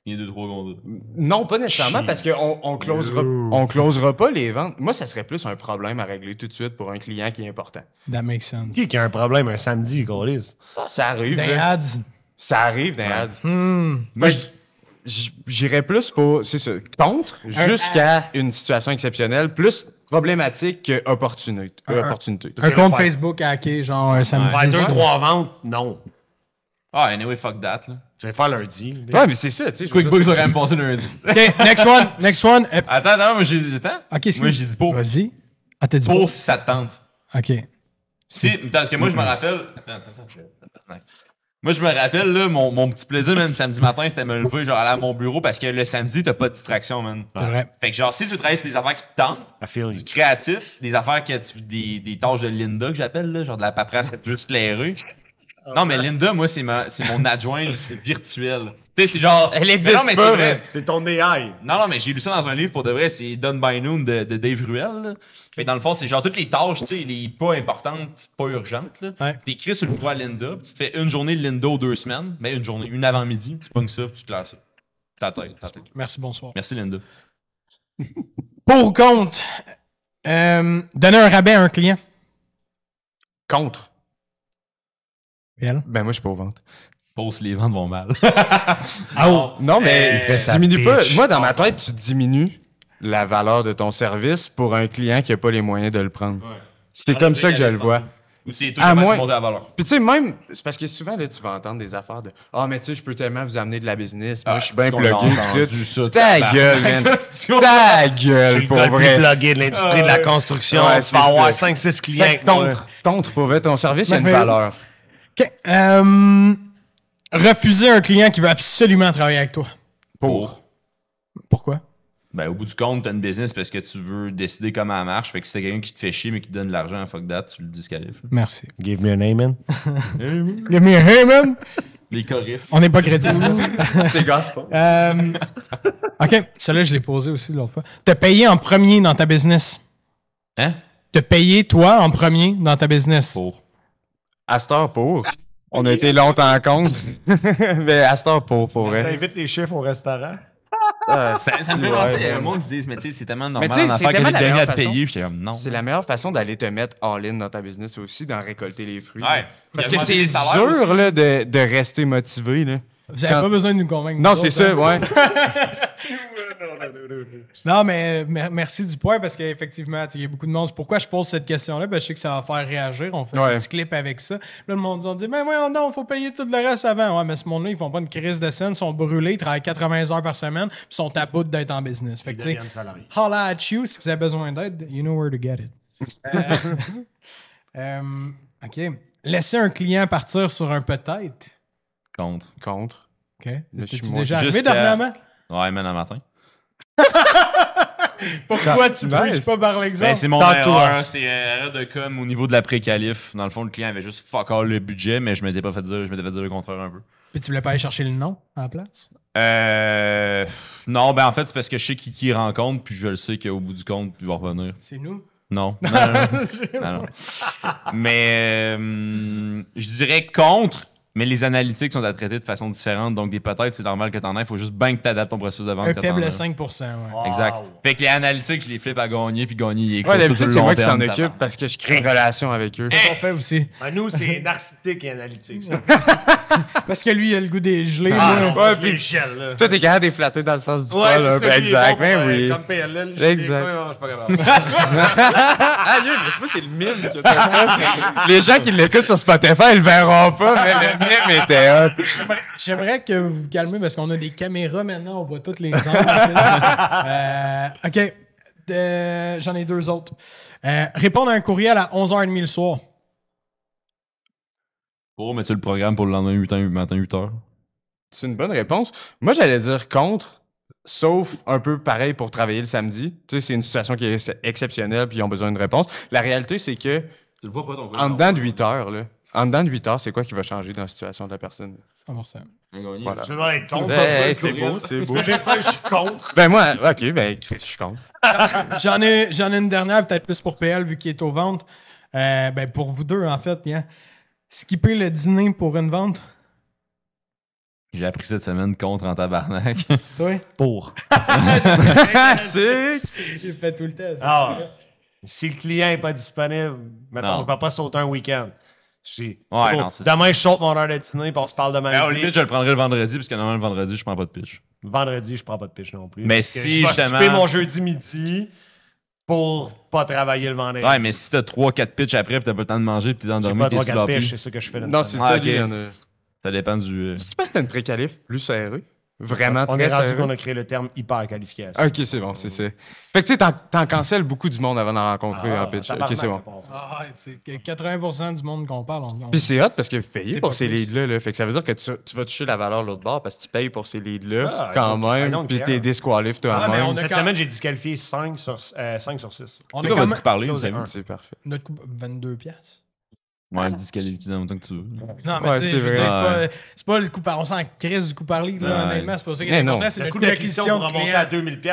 Signer 2-3 contrats. Non, pas nécessairement, parce qu'on on closera pas les ventes. Moi, ça serait plus un problème à régler tout de suite pour un client qui est important. That makes sense. Qui a un problème un samedi, Gaulis? Ça arrive, Des là. ads. Ça arrive dans les ads. Hmm. Moi, je- j'irais plus pour, c'est ça, contre, jusqu'à une situation exceptionnelle, plus problématique que opportunité. Un compte Facebook hacké, genre un samedi. Faire 2-3 ventes, non. Ah, anyway, fuck that, là. Je vais faire lundi. Ouais, mais c'est ça, tu sais. QuickBooks va quand même passer lundi. OK, next one. Attends, moi j'ai dit OK, moi j'ai dit pour. Vas-y. Ah, t'as dit Pour si ça te tente. OK. Si, parce que moi je me rappelle. Attends. Moi je me rappelle, là, mon petit plaisir, man, samedi matin, c'était me lever, genre aller à mon bureau parce que le samedi, t'as pas de distraction, man. C'est vrai. Fait que genre, si tu travailles sur des affaires qui te tentent, I feel you. du créatif, des affaires des tâches de Linda que j'appelle, là, genre de la paperasse plus clairée. Non, mais Linda, moi, c'est mon adjointe virtuelle. Tu sais, c'est genre. Elle existe. Non, mais c'est vrai. C'est ton AI. Non, mais j'ai lu ça dans un livre pour de vrai, c'est Done by Noon de Dave Ruel. Là. Fait que dans le fond, c'est genre toutes les tâches, tu sais, les pas importantes, pas urgentes. Là. Ouais. T'écris sur le droit à Linda, puis tu te fais une journée de Linda aux 2 semaines, ben une avant-midi, tu pognes ça, puis tu te classes ça. Ta tête. Merci, bonsoir. Merci Linda. Pour ou contre, donner un rabais à un client. Contre. Elle? Ben, moi, je suis pas aux ventes. Pas si les ventes vont mal. Ah oh. Non, mais fait tu sa diminues pas. pitch. Moi, dans ma tête, tu diminues la valeur de ton service pour un client qui a pas les moyens de le prendre. C'est comme ça que je le vois. Ou c'est toi À qui vas moins- monter la valeur. Puis tu sais, même, c'est parce que souvent, là, tu vas entendre des affaires de « Ah, mais tu sais, je peux tellement vous amener de la business. Moi, je suis bien qu'on a plugué. entendu ça, Ta gueule, man. Ta gueule, pour Le vrai. plus plugué de l'industrie de la construction. Ouais, tu c'est vas avoir ça. 5-6 clients. Fait que contre, pour vrai, ton service, il y a une Mais- valeur. OK. Refuser un client qui veut absolument travailler avec toi. Pour. Pourquoi? Ben, au bout du compte, t'as une business parce que tu veux décider comment elle marche. Fait que si t'as quelqu'un qui te fait chier mais qui te donne de l'argent, fuck that, tu le disqualifies. Merci. Give me a name, man. Give me a hey, man. Les choristes. On n'est pas chrétiens. C'est gospel. OK. Celle-là, je l'ai posée aussi l'autre fois. Te payer en premier dans ta business. Hein? Te payer, toi, en premier dans ta business. Pour. À cette heure, pour. On a été longtemps en compte. Mais à cette heure, pour vrai. T'invites les chefs au restaurant. Ça me fait penser à un ouais. monde qui se disent, mais tu sais, c'est tellement Mais normal tu sais, en c'est affaires que tellement j'ai la gagné à meilleure te payer. façon. Puis j'étais comme, non. C'est la meilleure façon d'aller te mettre all-in dans ta business aussi, d'en récolter les fruits. Ouais. Parce Puis que c'est augmenter les salaires dur aussi. là, de rester motivé. Là. Vous n'avez Quand- pas besoin de nous convaincre. Non, nous c'est autres, ça, hein. ouais. Non, mais merci du point parce qu'effectivement, il y a beaucoup de monde. Pourquoi je pose cette question-là? Ben, je sais que ça va faire réagir. On fait un Ouais. petit clip avec ça. Là, le monde dit mais voyons donc, il faut payer tout le reste avant. Ouais, mais ce monde-là, ils font pas une crise de scène, ils sont brûlés, ils travaillent 80 heures par semaine, puis ils sont à bout d'être en business. Fait que, tu sais, deviennent salariés. holla at you si vous avez besoin d'aide, you know where to get it. OK. Laisser un client partir sur un peut-être. Contre. Contre. OK. je suis T'es-tu moins- déjà arrivé jusqu'à- dernièrement? Ouais, man, un matin. Pourquoi tu ne Nice. pas par l'exemple? Ben, c'est mon Tantôt, erreur. hein. C'est erreur de com au niveau de la pré-qualif. Dans le fond, le client avait juste fuck all le budget, mais je m'étais fait dire le contraire un peu. Puis tu voulais pas aller chercher le nom à la place? Non, ben en fait, c'est parce que je sais qui rencontre, puis je le sais qu'au bout du compte, il va revenir. C'est nous. Non. Non. Mais je dirais contre, mais les analytiques sont à traiter de façon différente. Donc, des peut-être, c'est normal que t'en aies. Il faut juste bien que t'adaptes ton processus de vente. Un que faible t'en as. 5%, ouais. Exact. Fait que les analytiques, je les flippe à gagner, puis gagner, il est Ouais, d'habitude, c'est moi qui s'en occupe. occupe parce que je crée une relation avec eux. On fait aussi. Ben, nous, c'est narcissique et analytique. ça. Parce que lui, il a le goût des gelés. Ah, là. non, Ouais, je puis- l'échelle, là. Toi, t'es capable d'éflater dans le sens du Ouais, poil. c'est un ça. peu. lui, il est Exact, bon ben pour, oui. Comme PLL, je Exact. suis je suis pas capable. Ah, yo, mais c'est pas c'est le mime que t'as fait. Les gens qui l'écoutent sur Spotify, ils le verront pas, mais le mime était hot. J'aimerais que vous vous calmez parce qu'on a des caméras maintenant, on voit toutes les angles. OK. J'en ai deux autres. Répondre à un courriel à 11h30 le soir. Pour mettre le programme pour le lendemain matin 8h. C'est une bonne réponse. Moi, j'allais dire contre, sauf un peu pareil pour travailler le samedi. Tu sais, c'est une situation qui est exceptionnelle puis ils ont besoin d'une réponse. La réalité, c'est que Tu le vois pas ton en dedans de 8 heures, là, en dedans de 8 heures, c'est quoi qui va changer dans la situation de la personne? 100%. Voilà. Je dois être contre. Hey, c'est beau, c'est beau. J'ai fait, je suis contre. Ben moi, ok, ben Chris, je suis contre. J'en ai une dernière, peut-être plus pour PL vu qu'il est aux ventes. Ben pour vous deux, en fait. Hein. Skipper le dîner pour une vente. J'ai appris cette semaine contre en tabarnak. Toi? Pour. Classique! Il fait tout le temps. ça. Ah, si le client n'est pas disponible, mettons, Non. on ne peut pas sauter un week-end. C'est Ouais, beau. non, c'est ça. Demain, je saute mon heure de dîner, puis on se parle de ma Mais au vie. limite, je le prendrai le vendredi, parce que normalement, le vendredi, je prends pas de pitch. Vendredi, je prends pas de pitch non plus. Mais Parce que si, je vais justement- skipper mon jeudi midi pour pas travailler le vendredi. Ouais, mais si t'as 3-4 pitchs après, pis t'as pas le temps de manger, pis t'es j'ai endormi, pas t'es 3-4 sloppy. pitch, c'est ça que je fais dans Non, une c'est semaine. Ah, ça, ok. lui, il y en a. Ça dépend du. Tu sais pas si c'était une pré-qualif plus serré? Vraiment On très est rendu serré? qu'on a créé le terme hyper qualification. Ok, c'est bon, c'est ça. Fait que tu sais, t'en cancelles beaucoup du monde avant d'en rencontrer en pitch. Ok, c'est bon. Ah, ouais, c'est que 80% du monde qu'on parle. Puis c'est hot parce que vous payez C'est pour pas ces plus. leads-là. Là. Fait que ça veut dire que tu vas toucher la valeur de l'autre bord parce que tu payes pour ces leads-là Ah, quand I don't même. Puis care. t'es disqualifié Ah, mais toi-même. on a Cette quand- semaine, j'ai disqualifié 5 sur 6. On C'est a quoi quand votre même coup parler, vous chose est savez? un. C'est parfait. notre coupe 22 piastres. Ouais, disqualifié dans le temps que tu veux. Non, mais Ouais, tu sais, c'est je veux vrai. dire, c'est pas le coup par... On s'en crisse du coup par lead, là, Ouais. honnêtement. C'est pas ça qui Mais est non. important, c'est Le le coût coût d'acquisition d'acquisition pour de remonter client. à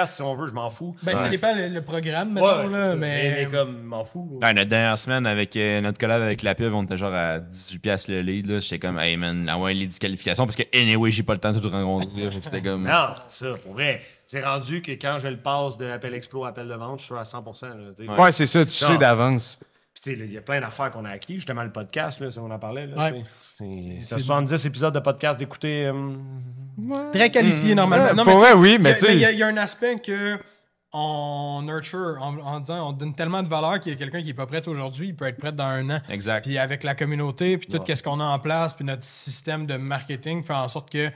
2000$, si on veut, je m'en fous. Ben, ça Ouais. dépend le programme, Ouais, maintenant, c'est là, ça. mais... comme, m'en fous. Ouais, notre dernière semaine avec notre collab avec la pub, on était genre à 18$ le lead. Là. J'étais comme, hey man, là, ouais, les disqualifications. Parce que, anyway, j'ai pas le temps de tout rencontrer. Fait que c'était comme. Non, c'est ça, pour vrai. C'est rendu que quand je le passe de appel explo à appel de vente, je suis à 100%. Là, tu sais. Ouais, c'est ça, tu Non. sais d'avance. Puis, tu sais, là, il y a plein d'affaires qu'on a acquis. Justement, le podcast, là, ça, on en parlait. Là, Ouais. tu sais. C'est 70 épisodes de podcast d'écouter. Très qualifié, normalement. Ouais, Non, pour mais tu sais, vrai, oui, mais tu sais- il y a un aspect que on nurture en disant on donne tellement de valeur qu'il y a quelqu'un qui est pas prêt aujourd'hui, il peut être prêt dans 1 an. Exact. Puis avec la communauté, puis tout ce qu'on a en place, puis notre système de marketing fait en sorte que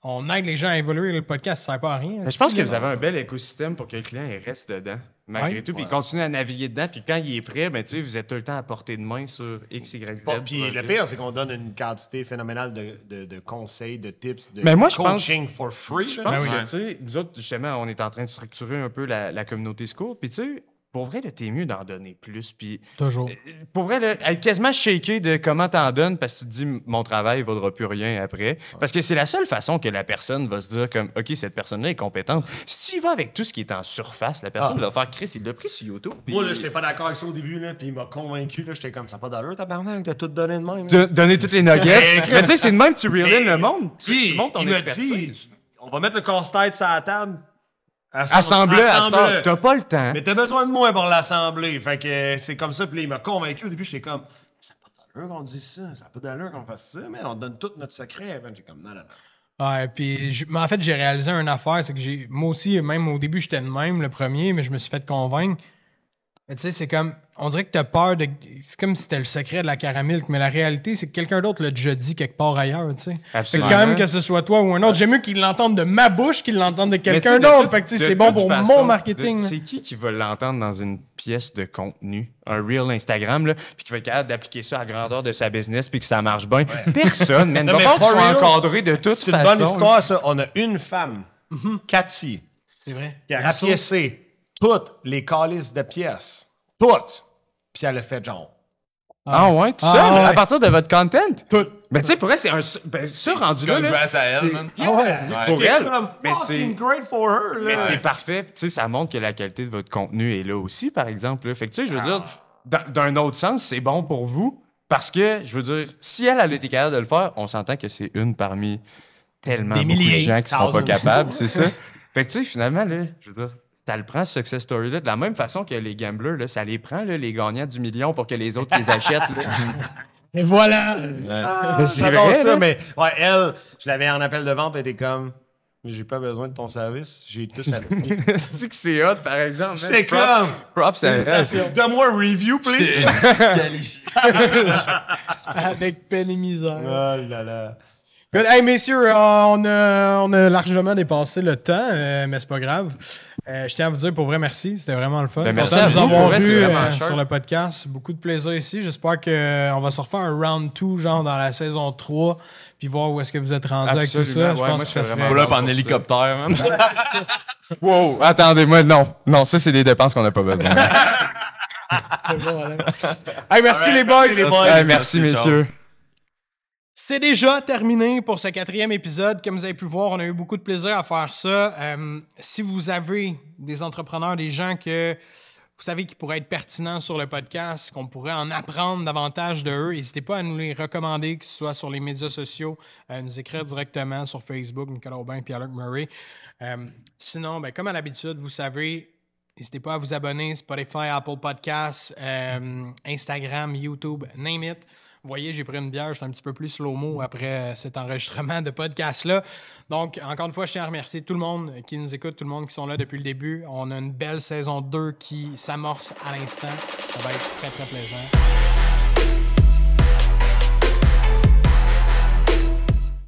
on aide les gens à évoluer. Le podcast, ça sert pas à rien. Mais je pense que vous avez un bel écosystème pour que le client il reste dedans, malgré Ouais. tout, puis il continue à naviguer dedans, puis quand il est prêt, ben, tu sais, vous êtes tout le temps à portée de main sur X, Y, Z. Puis le pire, c'est qu'on donne une quantité phénoménale de conseils, de tips, de Mais moi, je pense- coaching for free. Je là. pense Ben oui. que, tu sais, nous autres, justement, on est en train de structurer un peu la communauté Scoop. Puis, tu sais, pour vrai, là, t'es mieux d'en donner plus. Puis, Toujours. pour vrai, là, être quasiment shaké de comment t'en donnes parce que tu te dis, mon travail vaudra plus rien après. Parce que c'est la seule façon que la personne va se dire, comme, OK, cette personne-là est compétente. Si tu y vas avec tout ce qui est en surface, la personne va faire Chris, il l'a pris sur YouTube. puis- Moi, là, j'étais pas d'accord avec ça au début, là, puis il m'a convaincu, là, j'étais comme, ça n'a pas d'allure, tabarnak, de tout donner de même. De donner toutes les nuggets. Mais tu sais, c'est de même que tu reel in le monde. Puis, Tu montes ton il m'a expertise. dit, on va mettre le casse-tête sur la table. Assemble-le à cette heure. T'as pas le temps. Mais t'as besoin de moi pour l'assembler. Fait que c'est comme ça. Puis là, il m'a convaincu. Au début, j'étais comme, ça n'a pas d'allure qu'on dise ça. Ça n'a pas d'allure qu'on fasse ça. Mais on donne tout notre secret. Fait que j'étais comme, non, non, non. Ouais, puis mais en fait, j'ai réalisé une affaire, c'est que moi aussi, même au début, j'étais le même, le premier, mais je me suis fait convaincre. Mais tu sais, c'est comme, on dirait que t'as peur de. C'est comme si c'était le secret de la caramilk, mais la réalité, c'est que quelqu'un d'autre l'a déjà dit quelque part ailleurs, tu sais. Fait que Absolument. quand même que ce soit toi ou un autre, j'aime mieux qu'ils l'entendent de ma bouche qu'ils l'entendent de Mais quelqu'un tu sais, de d'autre. toute- Fait que tu sais, de c'est bon toute pour façon, mon marketing. là. C'est qui va l'entendre dans une pièce de contenu, un reel Instagram, là, puis qui va être capable d'appliquer ça à la grandeur de sa business puis que ça marche bien? Personne, man. Non, Va mais falloir que tu for sois real, encadré de toute C'est façon. une bonne histoire, ça. On a une femme, Cathy, C'est vrai. qui a rapiécé toutes les calices de pièces. Toutes. Puis elle a fait genre. Ah ouais, tout Ah seul, ouais. à partir de votre content? Tout. Mais tu sais, pour elle, c'est un... Ben, ça, rendu là, là, Congrats à elle, c'est- man. Ah ouais. Pour J'étais elle, comme, mais c'est... fucking great for her, Mais là. c'est parfait. Tu sais, ça montre que la qualité de votre contenu est là aussi, par exemple. Là. Fait que, tu sais, je veux dire, d'un autre sens, c'est bon pour vous. Parce que, je veux dire, si elle a été capable de le faire, on s'entend que c'est une parmi tellement Des beaucoup milliers, de gens qui seront pas thousands. capables, c'est ça. Fait que, tu sais, finalement, là, je veux dire, ça le prend, ce success story-là, de la même façon que les gamblers, là, ça les prend, là, les gagnants du million, pour que les autres les achètent. Là. Et voilà. Mais c'est J'adore vrai, ça, là. mais ouais, elle, je l'avais en appel de vente, elle était comme, j'ai pas besoin de ton service, j'ai tout à l'heure. C'est que c'est hot, par exemple. man. J'étais comme, Props à elle. donne-moi un review, please. Avec peine et misère. Oh là là. Good. Hey, messieurs, on a largement dépassé le temps, mais c'est pas grave. Je tiens à vous dire pour vrai merci, c'était vraiment le fun. Ben, merci Content à de vous vous, avoir pour vrai, c'est eu vraiment sharp. sur le podcast. Beaucoup de plaisir ici. J'espère qu'on va se refaire un round 2, genre dans la saison 3, puis voir où est-ce que vous êtes rendu avec tout ça. Absolument. Je Ouais, pense moi, que ça c'est serait... vraiment Pull up pour en ça. hélicoptère, man. Wow, attendez-moi, non. Non, ça, c'est des dépenses qu'on n'a pas besoin. Hey, merci les boys. les boys. Hey, merci, messieurs. C'est déjà terminé pour ce 4e épisode. Comme vous avez pu voir, on a eu beaucoup de plaisir à faire ça. Si vous avez des entrepreneurs, des gens que vous savez qui pourraient être pertinents sur le podcast, qu'on pourrait en apprendre davantage de eux, n'hésitez pas à nous les recommander, que ce soit sur les médias sociaux, nous écrire directement sur Facebook, Nicolas Aubin et Pierre-Luc Murray. Sinon, ben, comme à l'habitude, vous savez, n'hésitez pas à vous abonner, Spotify, Apple Podcasts, Instagram, YouTube, name it. Vous voyez, j'ai pris une bière, je suis un petit peu plus slow-mo après cet enregistrement de podcast-là. Donc, encore une fois, je tiens à remercier tout le monde qui nous écoute, tout le monde qui sont là depuis le début. On a une belle saison 2 qui s'amorce à l'instant. Ça va être très, très plaisant.